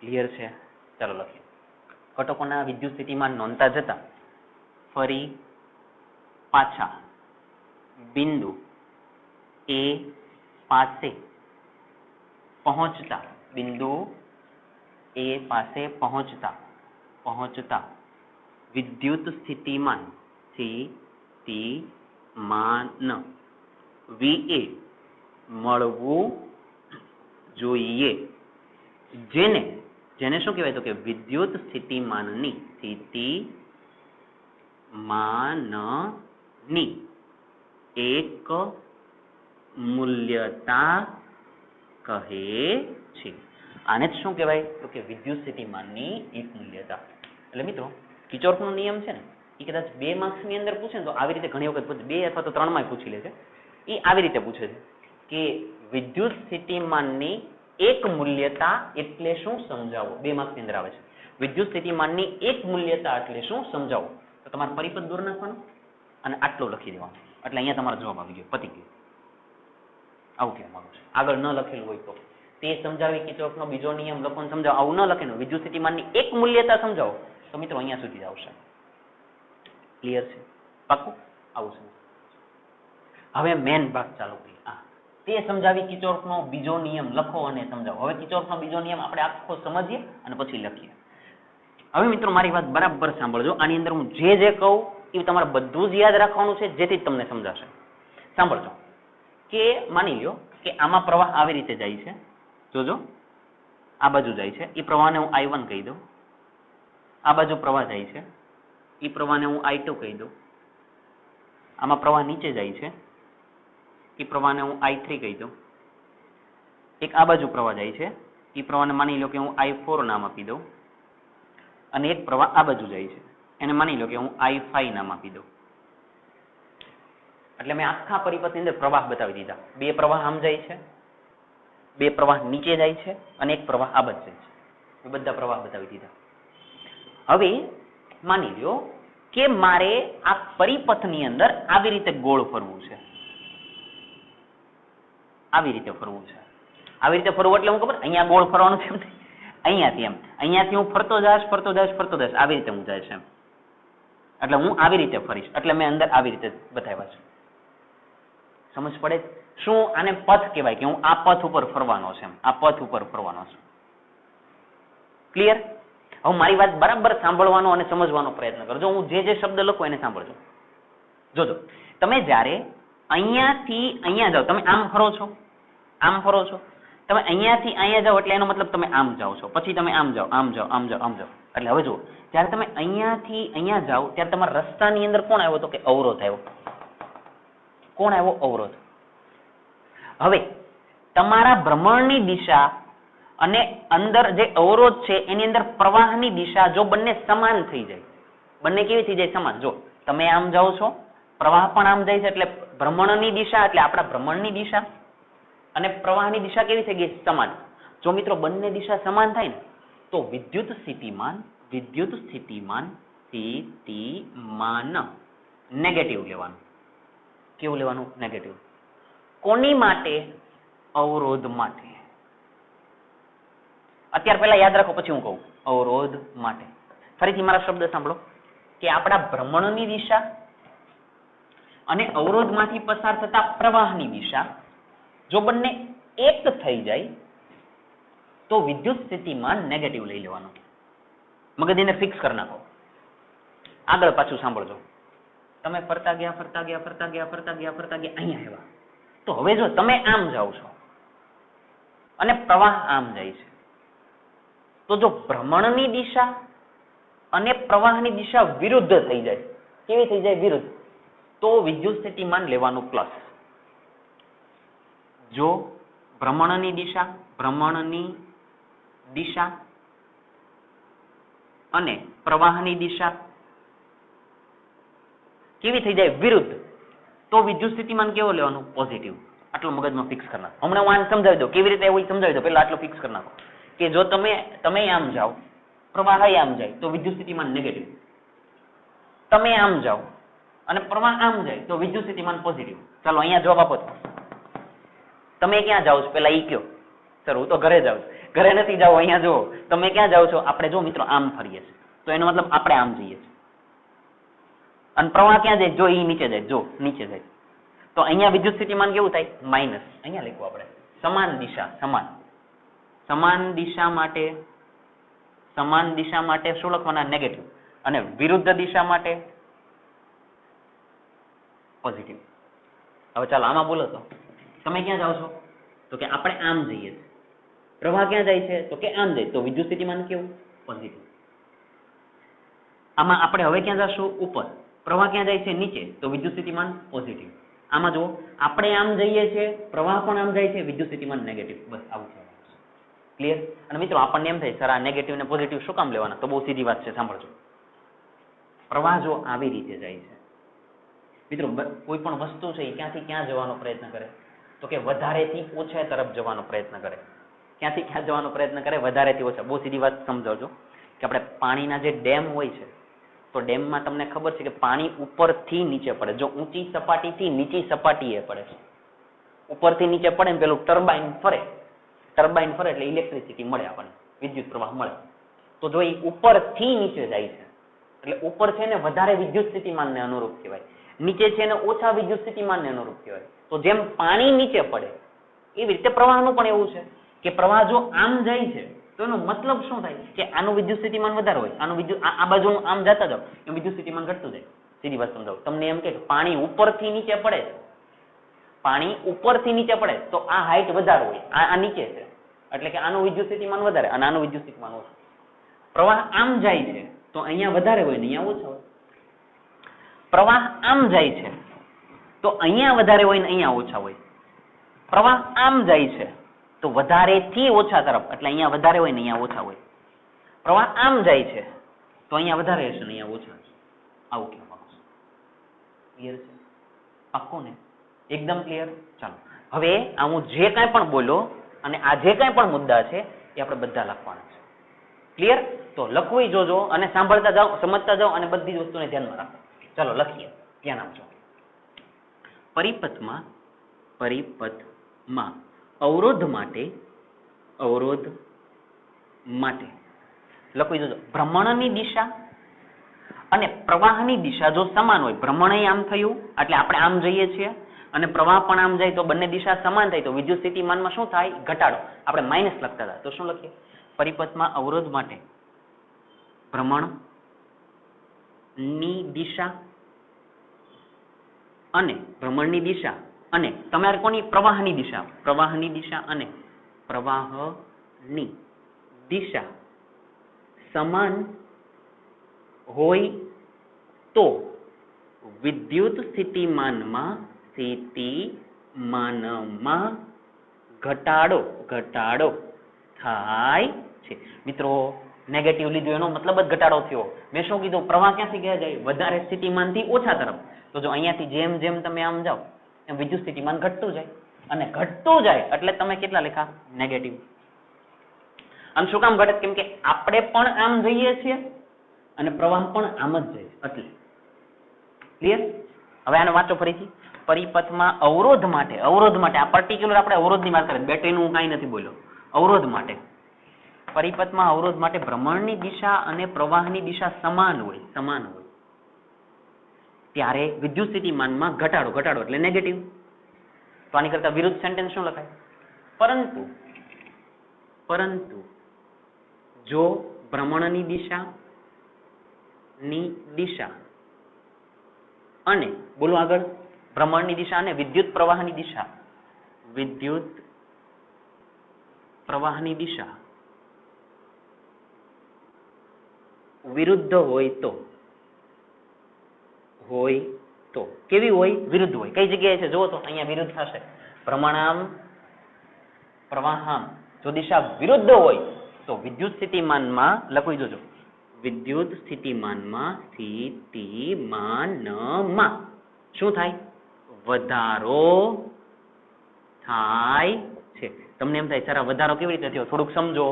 S1: ક્લિયર છે? ચાલો લખીએ. ઘટકોના વિદ્યુત સ્થિતિમાન નોંધતા જતા ફરી પાછા બિંદુ A પાસે પહોંચતા વિદ્યુત સ્થિતિમાન VA મળવું જોઈએ. જેને શું કહેવાય? તો કે વિદ્યુત સ્થિતિમાનની ની એક મૂલ્યતા કહે છે. આને જ શું કહેવાય? તો કે વિદ્યુત સ્થિતિમાનની એક મૂલ્યતા. એટલે મિત્રો કિર્ચોફનો નિયમ છે ને એ કદાચ 2 માર્ક્સની અંદર પૂછે ને તો આવી રીતે ઘણી વખત પૂછે, 2 અથવા તો 3 માં પૂછી લે છે. એ આવી રીતે પૂછે છે કે વિદ્યુત સ્થિતિમાનની એક મૂલ્યતા એટલે શું સમજાવો. 2 માર્ક્સની અંદર આવે છે વિદ્યુત સ્થિતિમાનની એક મૂલ્યતા એટલે શું સમજાવો. તો તમારે પરિપથ દૂર નાખવાનું અને આટલું લખી દેવાનું એટલે અહીંયા તમારો જવાબ આવી ગયો, પતી ગયો. આવું કહેવા માંગુ છું. આગળ ન લખેલું હોય તો તે સમજાવી કિર્ચોફનો બીજો નિયમ લોકોને સમજાવો, આવું ન લખેલું વિદ્યુત સ્થિતિમાનની એક મૂલ્યતા સમજાવો તો મિત્રો અહીંયા સુધી જ આવશે. ક્લિયર છે? પાક્કું? આવું છે. હવે મેન ભાગ ચાલુ કરીએ. તે સમજાવી કિર્ચોફનો બીજો નિયમ લખો અને સમજાવો. હવે કિર્ચોફનો બીજો નિયમ આપણે આખો સમજીએ અને પછી લખીએ. હવે મિત્રો મારી વાત બરાબર સાંભળજો. આની અંદર હું જે જે કહું એ તમારે બધું જ યાદ રાખવાનું છે જેથી જ તમને સમજાશે. સાંભળજો કે માની લ્યો કે આમાં પ્રવાહ આવી રીતે જાય છે. જોજો આ બાજુ જાય છે એ પ્રવાહને હું I1 કહી દઉં. આ બાજુ પ્રવાહ જાય છે એ પ્રવાહને હું I2 કહી દઉં. આમાં પ્રવાહ નીચે જાય છે એ પ્રવાહને હું I3 કહી દઉં. એક આ બાજુ પ્રવાહ જાય છે એ પ્રવાહને માની લો કે હું I4 નામ આપી દઉં અને એક પ્રવાહ આ બાજુ જાય છે એને માની લો કે હું I5 નામ આપી દઉં. એટલે મેં આખા પરિપથની અંદર પ્રવાહ બતાવી દીધા. 2 પ્રવાહ આમ જાય છે, 2 પ્રવાહ નીચે જાય છે અને એક પ્રવાહ આ બાજુ જાય છે. એ બધા પ્રવાહ બતાવી દીધા. હવે માની લો કે મારે આ પરિપથની અંદર આવી રીતે ગોળ ફરવું છે. આવી રીતે ફરવું છે. આવી રીતે ફરવું એટલે હું ખબર અહીંયા ગોળ ફરવાનું છે એમ અહીંયાથી એમ અહીંયાથી હું ફરતો જાશ આવી રીતે હું જાય છે એમ. એટલે હું આવી રીતે ફરીશ એટલે મેં અંદર આવી રીતે બતાવ્યા છે. સમજ પડે? શું આને પથ કહેવાય કે હું આ પથ ઉપર ફરવાનો છે એમ. આ પથ ઉપર ફરવાનો છે. ક્લિયર? હવે મારી વાત બરાબર સાંભળવાનો અને સમજવાનો પ્રયત્ન કરજો. હું જે જે શબ્દ લખું એને સાંભળજો. જોજો તમે જ્યારે અહીંયાથી અહીંયા જાઓ, તમે આમ ફરો છો, આમ ફરો છો, તમે અહીંયાથી અહીંયા જાઓ એટલે એનો મતલબ તમે આમ જાઓ છો, પછી તમે આમ જાઓ, આમ જાઓ, આમ જાઓ, આમ જાઓ. એટલે હવે જુઓ જ્યારે તમે અહીંયાથી અહીંયા જાઓ ત્યારે તમારા રસ્તાની અંદર કોણ આવ્યો? તો કે અવરોધ આવ્યો. કોણ આવ્યો? અવરોધ. હવે તમારા ભ્રમણની દિશા અને અંદર જે અવરોધ છે એની અંદર પ્રવાહની દિશા જો બંને સમાન થઈ જાય, બંને કેવી થઈ જાય? સમાન. જો તમે આમ જાઓ છો, પ્રવાહ પણ આમ જાય છે એટલે ભ્રમણની દિશા એટલે આપણા ભ્રમણની દિશા અને પ્રવાહની દિશા કેવી થઈ ગઈ? સમાન. જો મિત્રો બંને દિશા સમાન થાય ને તો વિદ્યુત સ્થિતિમાન નેગેટિવ લેવાનું. કેવું લેવાનું? નેગેટિવ. કોની માટે? અવરોધ માટે. અત્યાર પહેલા યાદ રાખો પછી હું કહું. અવરોધ માટે. ફરીથી મારા શબ્દ સાંભળો કે આપણા ભ્રમણની દિશા અને અવરોધમાંથી પસાર થતા પ્રવાહની દિશા જો બંને એક થઈ જાય તો વિદ્યુત સ્થિતિમાન નેગેટિવ લઈ લેવાનું. મગજને ફિક્સ કરી નાખો. આગળ પાછું સાંભળજો. તમે ફરતા ગયા અહીંયા આવ્યા તો હવે જો તમે આમ જાઓ છો અને પ્રવાહ આમ જાય છે તો જો ભ્રમણની દિશા અને પ્રવાહની દિશા વિરુદ્ધ થઈ જાય, કેવી થઈ જાય? વિરુદ્ધ. તો વિદ્યુત સ્થિતિમાન લેવાનું પ્લસ. જો ભ્રમણની દિશા અને પ્રવાહની દિશા કેવી થઈ જાય? વિરુદ્ધ. તો વિદ્યુત સ્થિતિમાન કેવો લેવાનું? પોઝિટિવ. આટલું મગજમાં ફિક્સ કરી નાખો. હમણાં હું આને સમજાવી દઉં કેવી રીતે એવું સમજાવી દઉં. પહેલા આટલું ફિક્સ કરી નાખો કે જો તમે આમ જાઓ, પ્રવાહ આમ જાય તો વિદ્યુત સ્થિતિમાન નેગેટિવ. તમે આમ જાઓ અને પ્રવાહ આમ જાય તો વિદ્યુત સ્થિતિમાન પોઝિટિવ. ચાલો અહીંયા જવાબ આપો. તમે ક્યાં જાઓ છો પેલા ઈ કયો? સર હું તો ઘરે જાઉં છું. ઘરે નથી જાવ, અહીંયા જુઓ. તમે ક્યાં જાઓ છો? આપણે જો મિત્રો આમ ફરીએ છીએ તો એનો મતલબ આપણે આમ જઈએ છીએ. અને પ્રવાહ ક્યાં જાય? જો ઈ નીચે જાય, જો નીચે જાય તો અહીંયા વિદ્યુત સ્થિતિમાન કેવું થાય? માઇનસ. અહીંયા લખવું આપણે સમાન દિશા. સમાન દિશા માટે શું લખવાના? નેગેટિવ. અને વિરુદ્ધ દિશા માટે પોઝિટિવ. હવે ચાલો આમાં બોલો તો તમે ક્યાં જાઓ છો? તો કે આપણે આમ જઈએ છીએ. પ્રવાહ ક્યાં જાય છે? તો કે આમ જાય તો વિદ્યુત સ્થિતિમાન કેવું? પોઝિટિવ. આમાં આપણે હવે ક્યાં જશું? ઉપર. પ્રવાહ ક્યાં જાય છે? નીચે, તો વિદ્યુત સ્થિતિમાન પોઝિટિવ. આમાં જુઓ, આપણે આમ જઈએ છીએ, પ્રવાહ પણ આમ જાય છે, વિદ્યુત સ્થિતિમાન નેગેટિવ. બસ આવું છે. ક્લિયર? અને મિત્રો આપણને એમ થાય સર આ નેગેટિવ ને પોઝિટિવ શું કામ લેવાના? તો બહુ સીધી વાત છે, સાંભળજો. પ્રવાહ જો આવી રીતે જાય છે મિત્રો, કોઈ પણ વસ્તુ છે એ ક્યાંથી ક્યાં જવાનો પ્રયત્ન કરે? તો કે વધારેથી ઓછા તરફ જવાનો પ્રયત્ન કરે. ક્યાંથી ક્યાં જવાનો પ્રયત્ન કરે? વધારેથી ઓછા. બહુ સીધી વાત સમજાવજો કે આપણે પાણીના જે ડેમ હોય છે, તો ડેમમાં તમને ખબર છે કે પાણી ઉપરથી નીચે પડે. જો ઊંચી સપાટીથી નીચી સપાટીએ પડે છે, ઉપરથી નીચે પડે ને પેલું ટર્બાઇન ફરે એટલે ઇલેક્ટ્રિસિટી મળે, આપણને વિદ્યુત પ્રવાહ મળે. તો જો એ ઉપરથી નીચે જાય છે એટલે ઉપર છે ને વધારે વિદ્યુત સ્થિતિમાનને અનુરૂપ કહેવાય, નીચે છે ને ઓછા વિદ્યુત સ્થિતિમાનને અનુરૂપ કહેવાય. તો જેમ પાણી નીચે પડે એવી રીતે પ્રવાહનું પણ એવું છે કે પ્રવાહ જો આમ જાય છે તો એનો મતલબ શું થાય કે આનું વિદ્યુત સ્થિતિમાન વધારે હોય, આનું વિદ્યુત આ બાજુનું આમ જતા જાવ એમ વિદ્યુત સ્થિતિમાન ઘટતું જાય. સીધી વાત સમજાવું તમને. એમ કે પાણી ઉપરથી નીચે પડે, પાણી ઉપરથી નીચે પડે તો આ હાઈટ વધારે હોય, આ નીચે છે એટલે કે આનું વિદ્યુત સ્થિતિમાન વધારે અને આનું વિદ્યુત સ્થિતિમાન ઓછું. પ્રવાહ આમ જાય છે તો અહીંયા વધારે હોય ને અહીંયા ઓછા હોય. પ્રવાહ આમ જાય છે તો અહીંયા વધારે હોય ને અહીંયા ઓછા હોય. પ્રવાહ આમ જાય છે તો વધારેથી ઓછા તરફ એટલે અહીંયા વધારે હોય ને અહીંયા ઓછા હોય. પ્રવાહ આમ જાય છે તો અહીંયા વધારે હશે ને અહીંયા ઓછા હશે. આવું કહેવાનું છે. ક્લિયર છે? પાક્કું ને? એકદમ ક્લિયર? ચાલો હવે આ હું જે કાંઈ પણ બોલ્યો અને આ જે કાંઈ પણ મુદ્દા છે એ આપણે બધા લખવાના છે. ક્લિયર? તો લખવું જોજો અને સાંભળતા જાઓ, સમજતા જાઓ અને બધી જ વસ્તુને ધ્યાનમાં રાખો. ચાલો લખીએ. ધ્યાન આપજો. પરિપથમાં અવરોધ માટે લખવું જોજો. ભ્રમણની દિશા અને પ્રવાહની દિશા જો સમાન હોય, ભ્રમણ આમ થયું એટલે આપણે આમ જઈએ છીએ અને પ્રવાહ પણ આમ જાય તો બંને દિશા સમાન થાય તો વિદ્યુત સ્થિતિમાનમાં શું થાય? ઘટાડો. આપણે માઇનસ લખતા હતા તો શું લખીએ? પરિપથમાં અવરોધ માટે ભ્રમણની દિશા અને તમારે કોની? પ્રવાહની દિશા અને પ્રવાહની દિશા સમાન હોય તો વિદ્યુત સ્થિતિમાનમાં ઘટાડો થાય છે. મિત્રો નેગેટિવ લીધું એનો મતલબ જ ઘટાડો થયો. મેં શું કીધું? પ્રવાહ ક્યાંથી ક્યાં જાય? વધારે સ્થિતિમાનથી ઓછા તરફ. તો જો અહીંયાથી જેમ જેમ તમે આમ જાઓ એમ વિદ્યુત સ્થિતિમાન ઘટતું જાય અને ઘટતું જાય એટલે તમે કેટલા લખા? નેગેટિવ. આમ શું કામ ઘટે? કેમ કે આપણે પણ આમ જઈએ છીએ અને પ્રવાહ પણ આમ જ જાય એટલે. ક્લિયર? હવે આને વાંચો ફરીથી. પરિપથમાં અવરોધ માટે આ પર્ટિક્યુલર આપણે અવરોધની વાત કરીએ, બેટરીનું હું કાંઈ નથી બોલ્યો. અવરોધ માટે પરિપથમાં અવરોધ માટે ભ્રમણની દિશા અને પ્રવાહની દિશા સમાન હોય ત્યારે વિદ્યુત સ્થિતિમાનમાં ઘટાડો એટલે નેગેટિવ. તો આની કરતા વિરુદ્ધ સેન્ટેન્સ શું લખાય? પરંતુ જો ભ્રમણની દિશા અને બોલો આગળ, ભ્રમણની દિશા અને વિદ્યુત પ્રવાહની દિશા વિરુદ્ધ હોય તો કેવી હોય? વિરુદ્ધ હોય. કઈ જગ્યાએ છે જુઓ તો અહીંયા વિરુદ્ધ થશે. ભ્રમણામ પ્રવાહામ જો દિશા વિરુદ્ધ હોય તો વિદ્યુત સ્થિતિમાનમાં લખી જોજો. વિદ્યુત સ્થિતિમાનમાં શું થાય? વધારો થાય છે. તમને એમ થાય સર વધારો કેવી રીતે થયો? થોડુંક સમજો.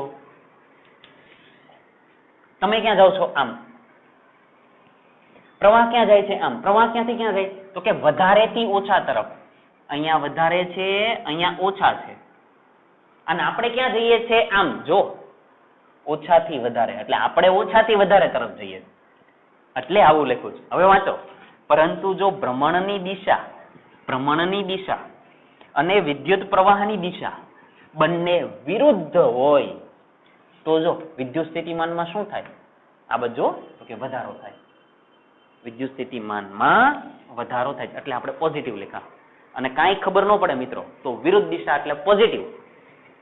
S1: તમે ક્યાં જાઓ છો? આમ. પ્રવાહ ક્યાં જાય છે? આમ. પ્રવાહ ક્યાંથી ક્યાં જાય? તો કે વધારેથી ઓછા તરફ. અહીંયા વધારે છે, અહીંયા ઓછા છે. અને આપણે ક્યાં જઈએ છીએ? આમ. જો ઓછાથી વધારે એટલે આપણે ઓછાથી વધારે તરફ જઈએ એટલે આવું લખ્યું છે. હવે વાંચો. પરંતુ જો ભ્રમણની દિશા અને વિદ્યુત પ્રવાહની દિશા બંને વિરુદ્ધ હોય તો જો વિદ્યુત સ્થિતિમાનમાં શું થાય? આ બધું તો કે વધારો થાય. વિદ્યુત સ્થિતિમાનમાં વધારો થાય એટલે આપણે પોઝિટિવ લખા. અને કાંઈ ખબર ન પડે મિત્રો તો વિરુદ્ધ દિશા એટલે પોઝિટિવ,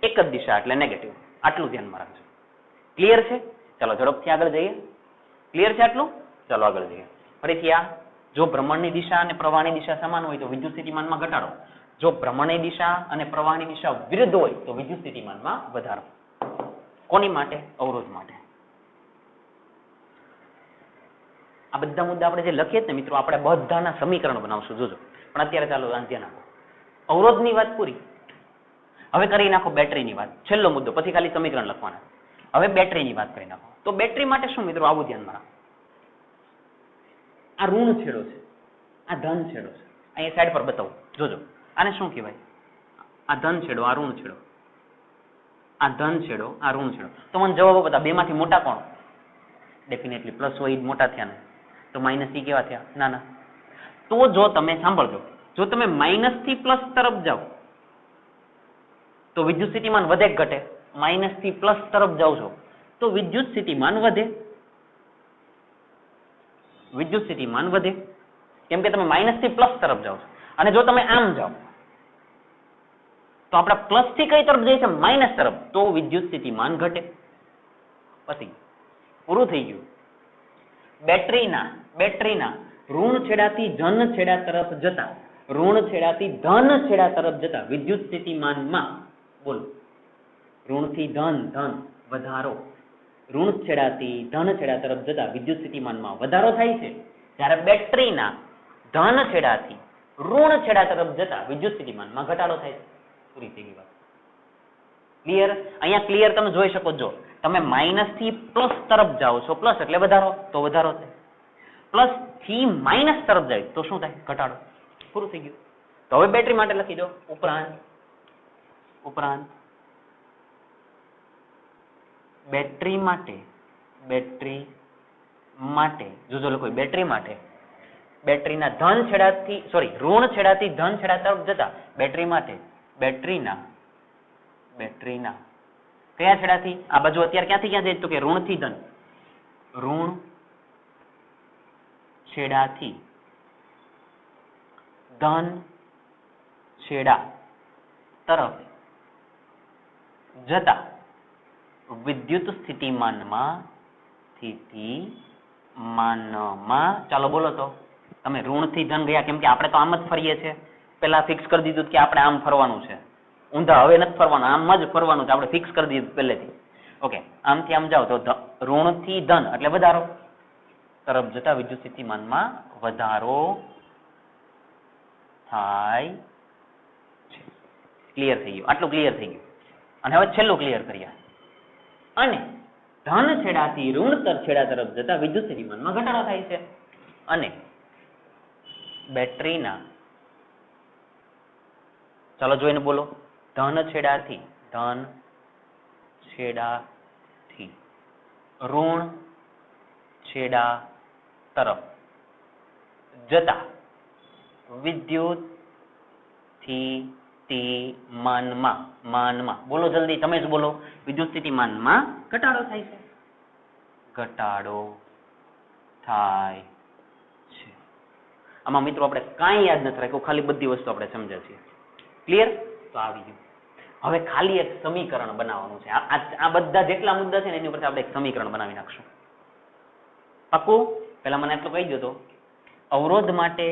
S1: એક જ દિશા એટલે નેગેટિવ. આટલું ધ્યાનમાં રાખજો. ક્લિયર છે? ચાલો ઝડપથી આગળ જઈએ. ક્લિયર છે આટલું? ચાલો આગળ જઈએ. ફરીથી આ જો ભ્રમણની દિશા અને પ્રવાહની દિશા સમાન હોય તો વિદ્યુત સ્થિતિમાનમાં ઘટાડો, જો ભ્રમણની દિશા અને પ્રવાહની દિશા વિરુદ્ધ હોય તો વિદ્યુત સ્થિતિમાનમાં વધારો. કોની માટે? અવરોધ માટે. આ બધા મુદ્દા આપણે જે લખીએ ને મિત્રો, આપણે બધાના સમીકરણ બનાવશું, જોજો. પણ અત્યારે ચાલો ધ્યાન આપો. અવરોધની વાત પૂરી. હવે કરી નાખો બેટરીની વાત, છેલ્લો મુદ્દો, પછી ખાલી સમીકરણ લખવાના. હવે બેટરીની વાત કરી નાખો. તો બેટરી માટે શું મિત્રો? આવું ધ્યાનમાં રાખો. આ ઋણ છેડો છે, આ ધન છેડો છે. અહીંયા સાઈડ પર બતાવું, જોજો. આને શું કહેવાય? આ ધન છેડો, આ ઋણ છેડો. આ ધન છેડો, આ ઋણ છેડો. તો મને જવાબો બતા. બેમાંથી મોટા કોણ? ડેફિનેટલી પ્લસ હોય જ મોટા થયા ને. તો માઇનસ થી કેવા થયા? નાના. તો જો તમે સાંભળજો, જો તમે માઇનસ થી પ્લસ તરફ જાઓ તો વિદ્યુત સ્થિતિમાન વધે કે ઘટે? માઇનસ થી પ્લસ તરફ જાઓ છો તો વિદ્યુત સ્થિતિમાન વધે. વિદ્યુત સ્થિતિમાન વધે કેમ કે તમે માઇનસ થી પ્લસ તરફ જાઓ છો. અને જો તમે આમ જાઓ તો આપણે પ્લસ થી કઈ તરફ જઈએ છે? માઇનસ તરફ. તો વિદ્યુત સ્થિતિમાન ઘટે. પછી પૂરું થઈ ગયું. બેટરીના ઋણ છેડાથી ધન છેડા તરફ જતા, ઋણ છેડાથી ધન છેડા તરફ જતા વિદ્યુત સ્થિતિમાનમાં, બોલો, ઋણથી ધન વધારો, ઋણ છેડાથી ધન છેડા તરફ જતા વિદ્યુત સ્થિતિમાનમાં વધારો થાય છે. જ્યારે બેટરીના ધન છેડાથી ઋણ છેડા તરફ જતા વિદ્યુત સ્થિતિમાનમાં ઘટાડો થાય છે. પૂરી થઈ ગઈ વાત. ક્લિયર? અહીંયા ક્લિયર તમે જોઈ શકો છો. તમે માઇનસ થી પ્લસ તરફ જાઓ છો, પ્લસ એટલે વધારો, તો વધારો થાય. પ્લસ થી માઇનસ તરફ જાય તો શું થાય? ઘટાડો. પૂરું થઈ ગયું. તો હવે બેટરી માટે લખી દો. ઉપરાંત બેટરી માટે જોજો લખો. બેટરી માટે બેટરીના ઋણ છેડાથી ધન છેડા તરફ જતા બેટરી માટે બેટરીના કયા છેડાથી? આ બાજુ અત્યારે ક્યાંથી ક્યાં જાય? તો કે ઋણ થી ધન. ઋણ છેડાથી ધન છેડા તરફ જતા વિદ્યુત સ્થિતિમાનમાં ચાલો બોલો તો તમે ઋણ થી ધન ગયા કેમ કે આપણે તો આમ જ ફરીએ છીએ. પેલા ફિક્સ કરી દીધું કે આપણે આમ ફરવાનું છે. ઊંધા હવે નથી ફરવાનું, આમ જ ફરવાનું છે. આપણે ફિક્સ કરી દીધું પહેલેથી. ઓકે, આમથી આમ જાઓ તો ઋણ થી ધન એટલે વધારો તરફ જતા વિદ્યુત સ્થિતિમાનમાં વધારો થાય છે. ક્લિયર થઈ ગયું? આટલું ક્લિયર થઈ ગયું. અને હવે છેલ્લું ક્લિયર કરીએ. અને ધન છેડાથી ઋણ છેડા તરફ જતા વિદ્યુત સ્થિતિમાનમાં ઘટાડો થાય છે. અને બેટરીના, ચાલો જોઈને બોલો, ધન છેડાથી ઋણ છેડા તરફ જતા વિદ્યુત સ્થિતિમાનમાં, બોલો જલ્દી, તમે જ બોલો, વિદ્યુત સ્થિતિમાનમાં ઘટાડો થાય છે. ઘટાડો થાય છે. આમાં મિત્રો આપણે કાંઈ યાદ નથી રાખ્યું, ખાલી બધી વસ્તુ આપણે સમજ્યા છીએ. ક્લિયર? તો આવી ગયું. હવે ખાલી એક સમીકરણ બનાવવાનું છે. આ બધા જેટલા મુદ્દા છે ને એની ઉપર આપણે એક સમીકરણ બનાવી નાખશું. પાક્કું? પેલા મને એટલું કહી દો તો, અવરોધ માટે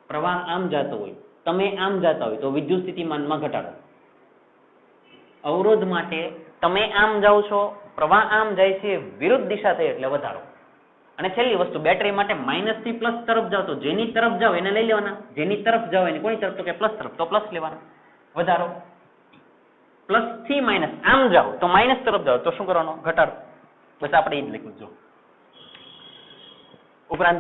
S1: પ્રવાહ આમ જતો હોય, તમે આમ જતા હોય તો વિદ્યુત સ્થિતિમાનમાં ઘટાડો. અવરોધ માટે તમે આમ જાઓ છો, પ્રવાહ આમ જાય છે, વિરુદ્ધ દિશા થઈ એટલે વધારો. અને છેલ્લી વસ્તુ, બેટરી માટે માઇનસ થી પ્લસ તરફ જાઓ તો જેની તરફ જાઓ એને લઈ લેવાના, જેની તરફ જાઓ એને કોની તરફ? તો કે પ્લસ તરફ, તો પ્લસ લેવાના. વધારો. પ્લસ થી માઇનસ આમ જાઓ તો માઇનસ તરફ જાઓ તો શું કરવાનો? ઘટાડો. બસ આપણે એ જ લખ્યું. જો ઉપરાંત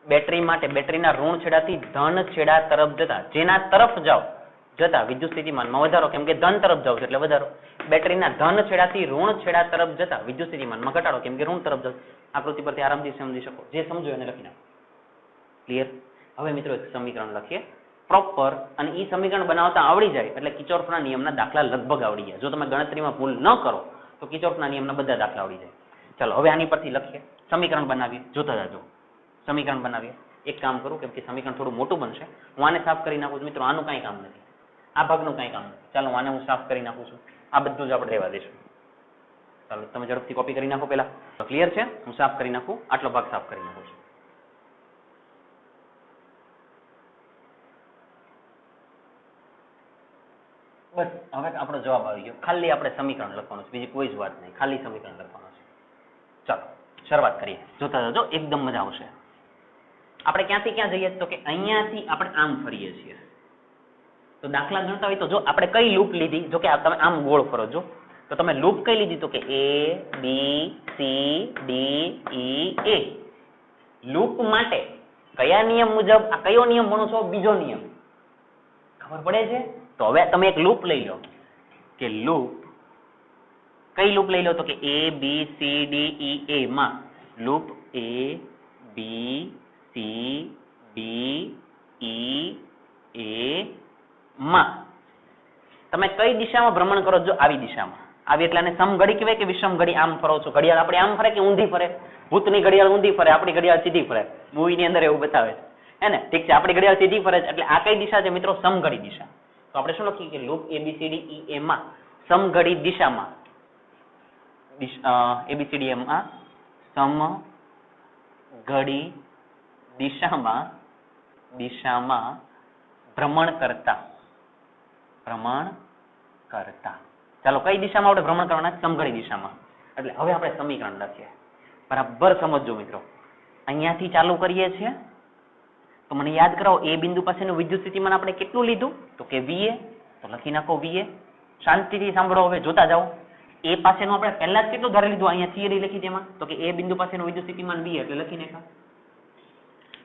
S1: બેટરી માટે બેટરીના ઋણ છેડાથી ધન છેડા તરફ જતા, જેના તરફ જાઓ જતા વિદ્યુત સ્થિતિમાનમાં વધારો, કેમ કે ધન તરફ જાવ એટલે વધારો. બેટરીના ધન છેડાથી ઋણ છેડા તરફ જતા વિદ્યુત સ્થિતિમાનમાં ઘટાડો, કેમ કે ઋણ તરફ જાવ. આકૃતિ પરથી આરામથી સમજી શકો. જે સમજો એને લખી નાખો. ક્લિયર? હવે મિત્રો એક સમીકરણ લખીએ પ્રોપર, અને એ સમીકરણ બનાવતા આવડી જાય એટલે કિર્ચોફના નિયમના દાખલા લગભગ આવડી જાય. જો તમે ગણતરીમાં ભૂલ ન કરો તો કિર્ચોફના નિયમના બધા દાખલા આવડી જાય. ચાલો હવે આની પરથી લખીએ, સમીકરણ બનાવીએ. જોતા જાજો. સમીકરણ બનાવીએ. એક કામ કરું, કેમ કે સમીકરણ થોડું મોટું બનશે, હું આને સાફ કરી નાખું છું. મિત્રો આનું કાંઈ કામ નથી, આ ભાગનું કાંઈ કામ નથી. ચાલો આને હું સાફ કરી નાખું છું. આ બધું જ આપણે રહેવા દઈશું. ચાલો તમે ઝડપથી કોપી કરી નાખો પહેલા. ક્લિયર છે? હું સાફ કરી નાખું, આટલો ભાગ સાફ કરી નાખું છું. હવે આપણો જવાબ આવી ગયો. ખાલી આપણે સમીકરણ લખવાનું છે, બીજી કોઈ જ વાત નહીં, ખાલી સમીકરણ લખવાનું છે. ચાલો શરૂઆત કરીએ. જોતા જજો, એકદમ મજા આવશે. આપણે ક્યાંથી ક્યાં જઈએ તો કે અહીંયાથી આપણે આમ ફરીએ છીએ. તો દાખલા ગણતા હોય તો જો આપણે કઈ લૂપ લીધી, જો કે તમે આમ ગોળ ફરો છો તો તમે લૂપ કઈ લીધી તો કે A B C D E A. Loop માટે કયા નિયમ મુજબ આ કયો નિયમ ભણો છો? બીજો નિયમ ખબર પડે છે? તો હવે તમે એક લૂપ લઈ લો કે લૂપ કઈ લૂપ લઈ લો તો કે A B C D E A માં loop A B C D E A માં તમે કઈ દિશામાં ભ્રમણ કરો છો? આવી દિશામાં. આવી એટલે આને સમઘડી કહેવાય કે વિષમ ઘડી? આમ ફરો છો, ઘડિયાળ આપણે આમ ફરે કે ઊંધી ફરે? ભૂતની ઘડિયાળ ઊંધી ફરે, આપણી ઘડિયાળ સીધી ફરે. મૂવીની અંદર એવું બતાવે છે હે ને? ઠીક છે, આપણી ઘડિયાળ સીધી ફરે છે એટલે આ કઈ દિશા છે મિત્રો? સમઘડી દિશા. તો આપણે શું લખીએ કે લૂપ ABCD E A માં સમઘડી દિશામાં ABCD E માં સમઘડી દિશામાં ભ્રમણ કરતા. ચાલો કઈ દિશામાં આપણે ભ્રમણ કરવાના? સમઘડી દિશામાં. એટલે હવે આપણે સમીકરણ લખીએ. બરાબર સમજજો મિત્રો. અહીંયાથી ચાલુ કરીએ છીએ તો મને યાદ કરાવો, એ બિંદુ પાસેનું વિદ્યુત સ્થિતિમાન આપણે કેટલું લીધું તો કે VA. તો લખી નાખો VA. શાંતિથી સાંભળો, હવે જોતા જાઓ. એ પાસેનું આપણે પહેલા જ કેટલું ધારી લીધું? અહીંયા થિયરી લખી તેમાં તો કે એ બિંદુ પાસેનું વિદ્યુત સ્થિતિમાન VA એટલે લખી નાખા.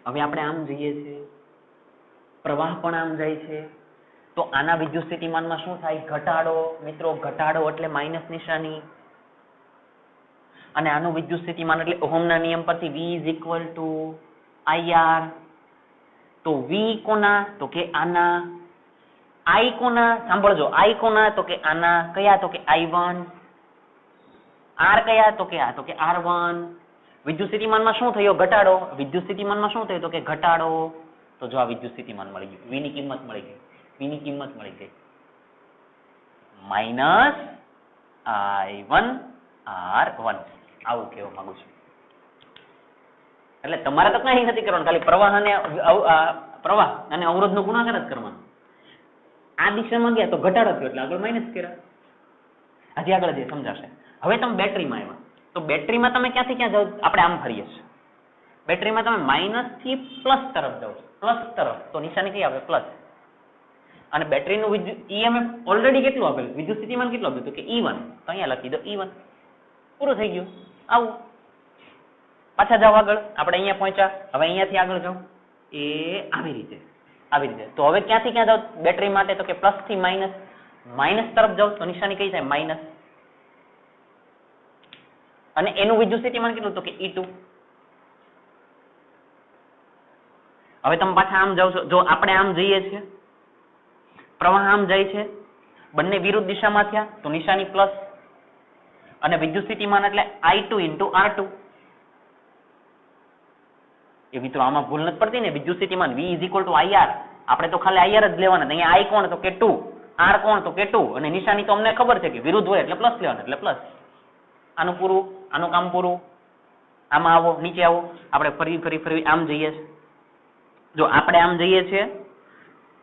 S1: હવે આપણે આમ જઈએ છીએ, પ્રવાહ પણ આમ જાય છે, તો આના વિદ્યુત સ્થિતિમાનમાં શું થાય? ઘટાડો. મિત્રો ઘટાડો એટલે માઇનસ નિશાની. અને આનું વિદ્યુત સ્થિતિમાન એટલે ઓહમના નિયમ પરથી V = IR. તો V કોના? તો કે આના. I કોના? સાંભળજો, I કોના? તો કે આના. કયા? તો કે I1. R કયા? તો કે આ, તો કે R1. વિદ્યુત સ્થિતિમાનમાં શું થયો? ઘટાડો. વિદ્યુત સ્થિતિમાનમાં શું થયું? તો કે ઘટાડો. તો જો આ વિદ્યુત સ્થિતિમાન મળી ગયું. V ની કિંમત મળી ગઈ. V ની કિંમત મળી ગઈ -I1 R1. આવું કહેવા માંગુ છું. એટલે તમારે તો કઈ નથી કરવાનું, ખાલી પ્રવાહ અને અવરોધનો ગુણાકાર જ કરવાનો. આ દિશામાં ગયા તો ઘટાડો થયો એટલે આગળ માઇનસ કર્યા. હજી આગળ જે સમજાશે. હવે તમે બેટરીમાં આવ્યા તો બેટરીમાં તમે ક્યાંથી ક્યાં જાઓ? આપણે આમ ફરીએ છીએ. બેટરીમાં તમે માઇનસ થી પ્લસ તરફ જાઓ છો. પ્લસ તરફ તો નિશાની કઈ આવે? પ્લસ. અને બેટરીનું EMF ઓલરેડી કેટલું આપેલું? વિદ્યુત સ્થિતિમાન કેટલું આપ્યું? તો કે E1. તો અહીંયા લખી દો E1. પૂરું થઈ ગયું. આવું પાછા જાઓ આગળ. આપણે અહીંયા પહોંચ્યા, હવે અહીંયાથી આગળ જાઓ એ આવી રીતે. તો હવે ક્યાંથી ક્યાં જાઓ બેટરી માટે? તો કે પ્લસ થી માઇનસ તરફ જાઓ તો નિશાની કઈ થાય? માઇનસ. અને એનું વિદ્યુત સ્થિતિમાન કેટલું? તો કે E2. હવે તમે પાછા આમ જાઓ છો. જો આપણે આમ જઈએ છીએ, પ્રવાહ આમ જાય છે, બંને વિરુદ્ધ દિશામાં થયા તો નિશાની પ્લસ. અને વિદ્યુત સ્થિતિમાન એટલે I2 × R2. એ મિત્રો આમાં ભૂલ નથી પડતી ને? વિદ્યુત સ્થિતિમાન V = IR. આપણે તો ખાલી IR જ લેવાના. અહીંયા I કોણ? તો કે 2. R કોણ? તો કે 2. અને નિશાની તો અમને ખબર છે કે વિરુદ્ધ હોય એટલે પ્લસ લેવાના, એટલે પ્લસ. આનું પૂરું, આનું કામ પૂરું. આમાં આવો, નીચે આવો. આપણે ફરી આમ જઈએ છીએ. જો આપણે આમ જઈએ છીએ,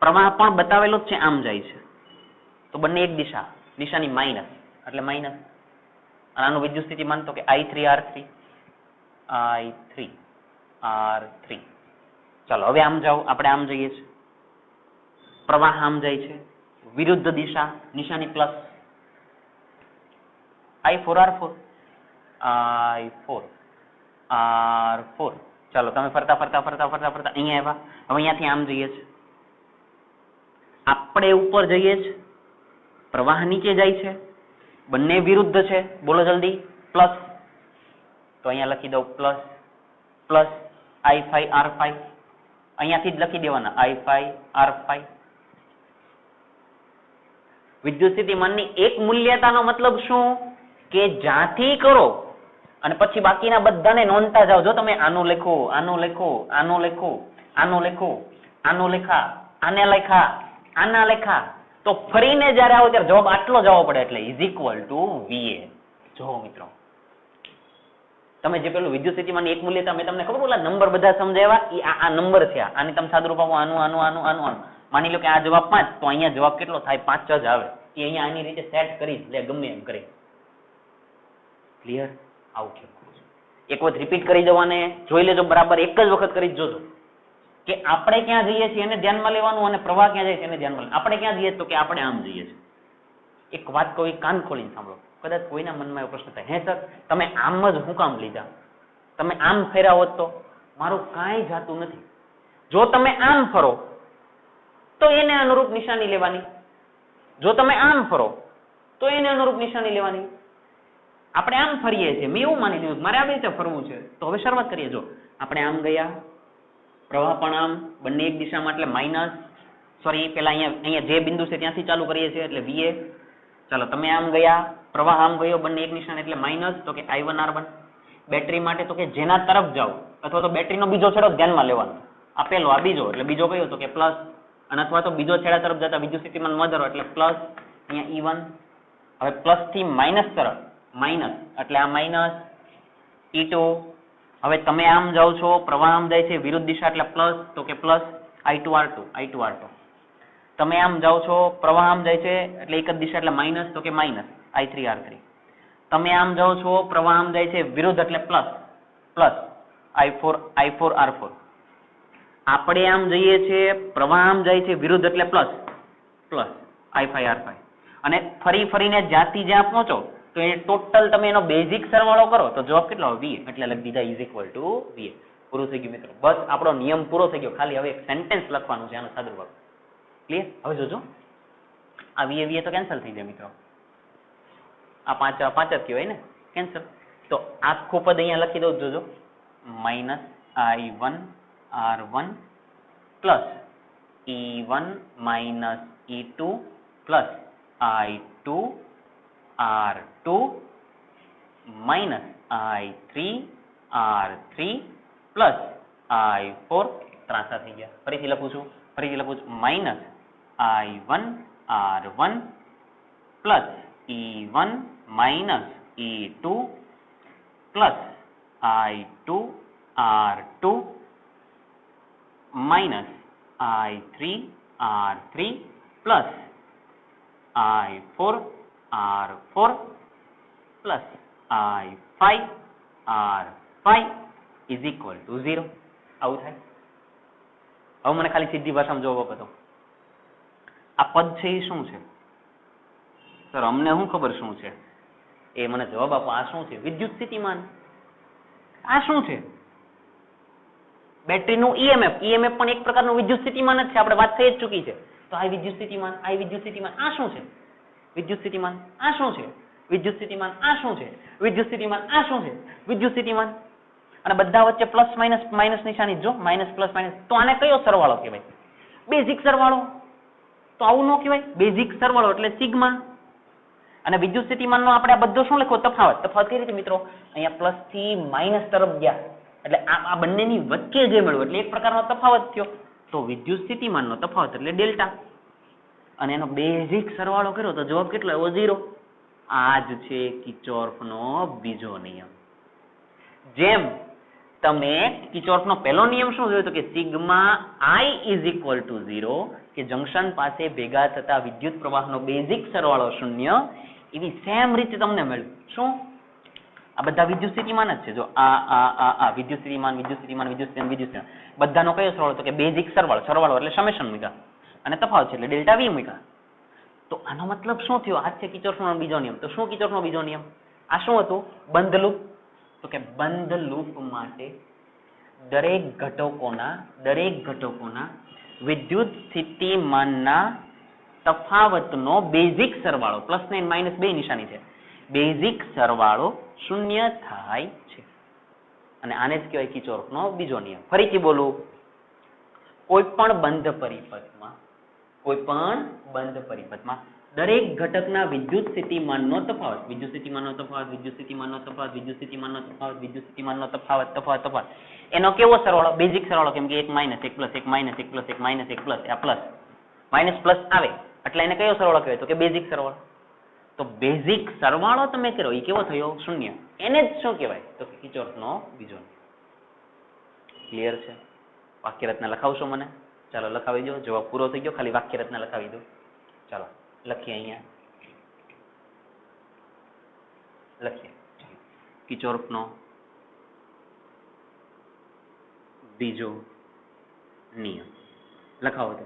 S1: પ્રવાહ પણ બતાવેલો જ છે, આમ જાય છે, તો બંને એક દિશા. નિશાની માઇનસ એટલે માઇનસ. અને આનું વિદ્યુત સ્થિતિમાન તો કે I3 R3. ચાલો હવે આમ જાઓ. આપણે આમ જઈએ છીએ, પ્રવાહ આમ જાય છે, વિરુદ્ધ દિશા, નિશાની પ્લસ. I4 R4. ચાલો તમે ફરતા અહીંયા આવ્યા. હવે અહીંયાથી આમ જઈએ છીએ, આપણે ઉપર જઈએ છીએ, પ્રવાહ નીચે જાય છે, બંને વિરુદ્ધ છે. બોલો જલ્દી. પ્લસ. તો અહીંયા લખી દઉં પ્લસ I5 R5. અહીંયાથી જ લખી દેવાના I5 R5. વિદ્યુત સ્થિતિમાનની એક મૂલ્યતાનો મતલબ શું? કે જ્યાંથી કરો અને પછી બાકીના બધાને નોંધતા જાઓ. જો તમે આનું લખો, આનું લખા, આના લખા, તો ફરીને જયારે આવો ત્યારે જવાબ આટલો જ આવવો પડે. એટલે =VA. જો મિત્રો, તમે જે પેલું વિદ્યુત સ્થિતિમાન એક મૂલ્યતા મેં તમને ખબર બોલા નંબર બધા સમજાવ્યા, એ આ નંબર છે. આને તમે સાદું રૂપ આપો, આનું. માની લો કે આ જવાબ 5, તો અહીંયા જવાબ કેટલો થાય? 5 જ આવે. એ અહીંયા આની રીતે સેટ કરી લે ગમે એમ કરે. ક્લિયર? આવું કેમ કરું છું? એક વખત રિપીટ કરી જવાને જોઈ લેજો બરાબર, એક જ વખત કરી જોજો કે આપણે ક્યાં જઈએ છીએ એને ધ્યાનમાં લેવાનું અને પ્રવાહ ક્યાં જાય છે એને ધ્યાનમાં લેવાનું. આપણે ક્યાં જઈએ તો કે આપણે આમ જઈએ છીએ. એક વાત કહું, કાન ખોલીને સાંભળો, કદાચ કોઈના મનમાં એવો પ્રશ્ન થાય, હે સર તમે આમ જ હું કામ લીધા, તમે આમ ફેર્યા હોત તો? મારું કાંઈ જાતું નથી. જો તમે આમ ફરો તો એને અનુરૂપ નિશાની લેવાની, જો તમે આમ ફરો તો એને અનુરૂપ નિશાની લેવાની. આપણે આમ ફરીએ છીએ, મેં એવું માની લીધું મારે આવી રીતે ફરવું છે, તો હવે શરૂઆત કરીએ. જો આપણે આમ ગયા, પ્રવાહ પણ આમ, બંને એક દિશામાં એટલે માઇનસ, સોરી પેલા અહીંયા જે બિંદુ છે ત્યાંથી ચાલુ કરીએ છીએ એટલે VA. ચાલો તમે આમ ગયા, પ્રવાહ આમ ગયો, બંને એક નિશાન એટલે માઇનસ, તો કે I1 R1. બેટરી માટે તો કે જેના તરફ જાવ અથવા તો બેટરીનો બીજો છેડો ધ્યાનમાં લેવાનો. આ પેલો, આ બીજો, એટલે બીજો કયો તો કે પ્લસ, અને અથવા તો બીજો છેડા તરફ જતા વિદ્યુત સ્થિતિમાન વધારો એટલે પ્લસ, અહીંયા E1. હવે પ્લસ થી માઇનસ તરફ, માઇનસ એટલે આ માઇનસ E2. હવે તમે આમ જાઓ છો, પ્રવાહ આમ જાય છે, વિરુદ્ધ દિશા એટલે પ્લસ, તો કે પ્લસ I2 R2. તમે આમ જાઓ છો, પ્રવાહ આમ જાય છે એટલે એક જ દિશા એટલે માઇનસ, તો કે માઇનસ I3 R3. તમે આમ જાઓ છો, પ્રવાહ આમ જાય છે વિરુદ્ધ એટલે પ્લસ, પ્લસ I4 R4. આપણે આમ જઈએ છીએ, પ્રવાહ આમ જાય છે વિરુદ્ધ એટલે પ્લસ, પ્લસ I5 R5. અને ફરીને જ્યાંથી જ્યાં પહોંચો તો એ ટોટલ તમે એનો બેઝિક સરવાળો કરો તો જવાબ કેટલો આવે? VA. એટલે લખી દીધા ઇઝ ઇક્વલ ટુ VA. પૂરું થઈ ગયું મિત્રો. બસ આપણો નિયમ પૂરો થઈ ગયો. ખાલી હવે એક સેન્ટેન્સ લખવાનું છે આનો સાદુરૂપ. ક્લિયર? હવે જોજો, આ VA તો કેન્સલ થઈ જાય મિત્રો. આ પાંચ જ કહેવાય ને, કેન્સલ. તો આખું પદ અહીંયા લખી દઉં, જોજો, minus I1 R1 plus E1 minus E2 plus I2 R2 minus I3 R3 plus I4. ત્રાંસા થઈ ગયા. ફરીથી લખું છું, minus I1 R1 plus E1 minus E2 plus I2 R2 minus I3 R3 plus I4 R4 plus I5 R5 is equal to 0. આવું થાય. હવે મને ખાલી સીધી ભાષામાં જવાબ આપો. આ પદ છે એ શું છે? સર અમને શું ખબર શું છે? એ મને જવાબ આપો. આ શું છે? વિદ્યુત સ્થિતિમાન. આ શું છે? બેટરીનું EMF પણ એક પ્રકારનું વિદ્યુત સ્થિતિમાન જ છે. આપણે વાત થઈ જ ચૂકી છે. તો આ વિદ્યુત સ્થિતિમાન, આ વિદ્યુત સ્થિતિમાન, આ શું છે? વિદ્યુત સ્થિતિમાન. આ શું છે? વિદ્યુત સ્થિતિમાન. આ શું છે? વિદ્યુત સ્થિતિમાન. આ શું છે? વિદ્યુત સ્થિતિમાન. અને બધા વચ્ચે પ્લસ માઇનસ નિશાની, જો માઇનસ પ્લસ માઇનસ. તો આને કયો સરવાળો કહેવાય? બેઝિક સરવાળો. તો આવું ન કહેવાય. બેઝિક સરવાળો એટલે સિગ્મા. અને વિદ્યુત સ્થિતિમાનનો આપણે આ બધો શું લખો? તફાવત. કઈ રીતે મિત્રો? અહીંયા પ્લસ થી માઇનસ તરફ ગયા એટલે આ બંનેની વચ્ચે જે મળ્યું એટલે એક પ્રકારનો તફાવત થયો. તો વિદ્યુત સ્થિતિમાનનો તફાવત એટલે ડેલ્ટા. અને એનો બેઝિક સરવાળો કર્યો તો જવાબ કેટલો આવ્યો? 0. આ જ છે કિર્ચોફનો બીજો નિયમ. જેમ તમે કિર્ચોફનો પહેલો નિયમ શું જોયો તો કે sigma I is equal to 0, કે જંક્શન પાસે ભેગા થતા વિદ્યુત પ્રવાહનો બેઝિક સરવાળો 0. એવી સેમ રીતે તમને મળ્યું. શું? આ બધા વિદ્યુત સ્થિતિમાન જ છે. જો આ વિદ્યુત સ્થિતિમાન બધાનો કયો સરવાળો? તો કે બેઝિક સરવાળો એટલે સમેશન મૂક્યા અને તફાવત છે એટલે ડેલ્ટા V મૂક્યા. તો આનો મતલબ શું થયો? આ છે કિર્ચોફનો બીજો નિયમ. તો શું કિર્ચોફનો બીજો નિયમ? આ શું હતું? બંધ લૂપ. તો કે બંધ લૂપ માટે દરેક ઘટકોના વિદ્યુત સ્થિતિમાનના તફાવતનો બેઝિક સરવાળો, પ્લસ ને માઇનસ બે નિશાની છે, બેઝિક સરવાળો 0 થાય છે. અને આને જ કહેવાય કિર્ચોફનો બીજો નિયમ. ફરીથી બોલું, કોઈ પણ બંધ પરિપથમાં દરેક ઘટકના વિદ્યુત સ્થિતિમાનનો તફાવત એનો કેવો સરવાળો? બેઝિક સરવાળો. કેમ કે 1 minus 1 plus 1 minus 1 plus 1 minus 1 plus આ પ્લસ માઇનસ પ્લસ આવે એટલે એને કયો સરવાળો કહેવાય? તો કે બેઝિક સરવાળો. તો બેઝિક સરવાળો તમે કર્યો એ કેવો થયો? 0. એને જ શું કહેવાય? તો કે કિર્ચોફનો બીજો નિયમ. ક્લિયર છે? વાક્ય રચના લખાવશો મને? ચાલો લખાવી દો. જવાબ પૂરો થઈ ગયો. ખાલી વાક્ય રચના લખાવી દો. ચાલો લખીએ અહીંયા. લખીએ. કિર્ચોફનો બીજો નિયમ લખાવો તો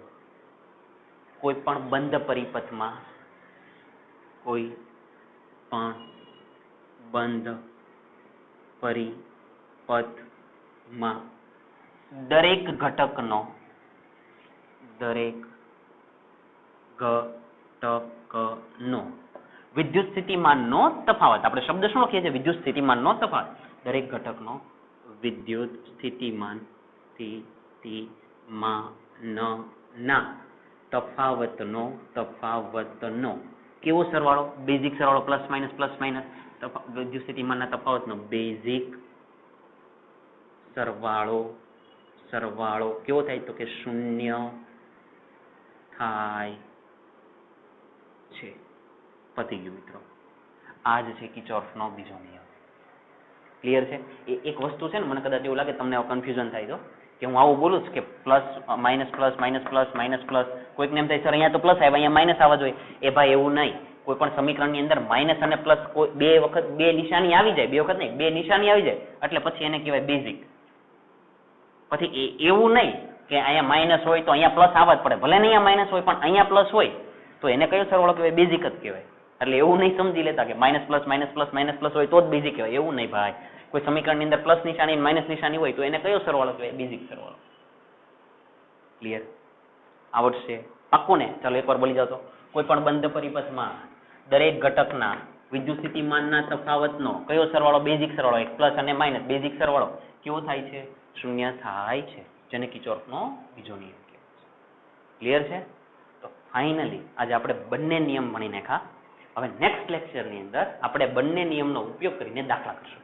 S1: કોઈ પણ બંધ પરિપથમાં દરેક ઘટકનો વિદ્યુત સ્થિતિમાનનો તફાવત, આપણે શબ્દ શું લખીએ છીએ? વિદ્યુત સ્થિતિમાનનો તફાવત. દરેક ઘટકનો વિદ્યુત સ્થિતિમાનના તફાવતનો કેવો સરવાળો? બેઝિક સરવાળો, પ્લસ માઇનસ વિદ્યુત સ્થિતિમાનના તફાવતનો બેઝિક સરવાળો કેવો થાય? તો કે શૂન્ય થાય છે. પતી ગયું મિત્રો. આ જ છે કિર્ચોફનો બીજો નિયમ. ક્લિયર છે? એ એક વસ્તુ છે ને, મને કદાચ એવું લાગે તમને કન્ફ્યુઝન થાય તો કે હું આવું બોલું છું કે પ્લસ માઇનસ કોઈકને એમ થાય સર અહીંયા તો પ્લસ આવ્યા, અહીંયા માઇનસ આવવા જોઈએ. એ ભાઈ એવું નહીં. કોઈ પણ સમીકરણની અંદર માઇનસ અને પ્લસ બે વખત બે નિશાની આવી જાય, બે વખત નહીં, બે નિશાની આવી જાય એટલે પછી એને કહેવાય બેઝિક. પછી એવું નહીં કે અહીંયા માઇનસ હોય તો અહીંયા પ્લસ આવવા જ પડે. ભલે ને અહીંયા માઇનસ હોય પણ અહીંયા પ્લસ હોય તો એને કયો સરવાળો કહેવાય? બેઝિક જ કહેવાય. એટલે એવું નહીં સમજી લેતા કે માઇનસ પ્લસ હોય તો જ બેઝિક કહેવાય. એવું નહીં ભાઈ. કોઈ સમીકરણની અંદર પ્લસ નિશાની માઇનસ નિશાની હોય તો એને કયો સરવાળો કહેવાય? બેઝિક સરવાળો. ક્લિયર? આવડશે? પાક્કું ને? ચાલો એકવાર બોલી જાઓ તો. કોઈ પણ બંધ પરિપથમાં દરેક ઘટકના વિદ્યુત સ્થિતિમાનના તફાવતનો કયો સરવાળો? બેઝિક સરવાળો. એક પ્લસ અને માઇનસ બેઝિક સરવાળો કેવો થાય છે? શૂન્ય થાય છે. જેને કિર્ચોફનો બીજો નિયમ કહેવાય છે. ક્લિયર છે? તો ફાઇનલી આજે આપણે બંને નિયમ ભણી નાખ્યા. હવે નેક્સ્ટ લેક્ચરની અંદર આપણે બંને નિયમનો ઉપયોગ કરીને દાખલા કરશું.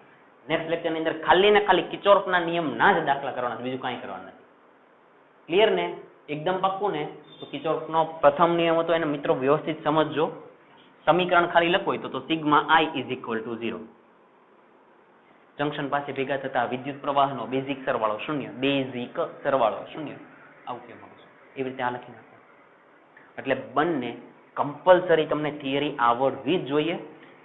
S1: નેક્સ્ટ લેક્ચરની અંદર ખાલી ને ખાલી કિર્ચોફના નિયમના જ દાખલા કરવાના, બીજું કાંઈ કરવાનું નથી. ક્લિયર ને? એકદમ પાક્કું ને? તો કિર્ચોફનો પ્રથમ નિયમ હતો એને મિત્રો વ્યવસ્થિત સમજજો. સમીકરણ ખાલી લખવું હોય તો સિગ્મા i = 0. જંક્શન પાસે ભેગા થતા વિદ્યુત પ્રવાહનો બેઝિક સરવાળો શૂન્ય. બેઝિક સરવાળો શૂન્ય. આવું કહેવાનું છે. એવી રીતે આ લખી નાખો. એટલે બંને કમ્પલસરી તમને થિયરી આવડવી જ જોઈએ.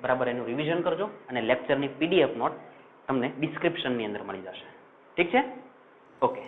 S1: બરાબર, એનું રિવિઝન કરજો અને લેક્ચરની PDF નોટ તમને ડિસ્ક્રિપ્શનની અંદર મળી જશે. ઠીક છે? ઓકે.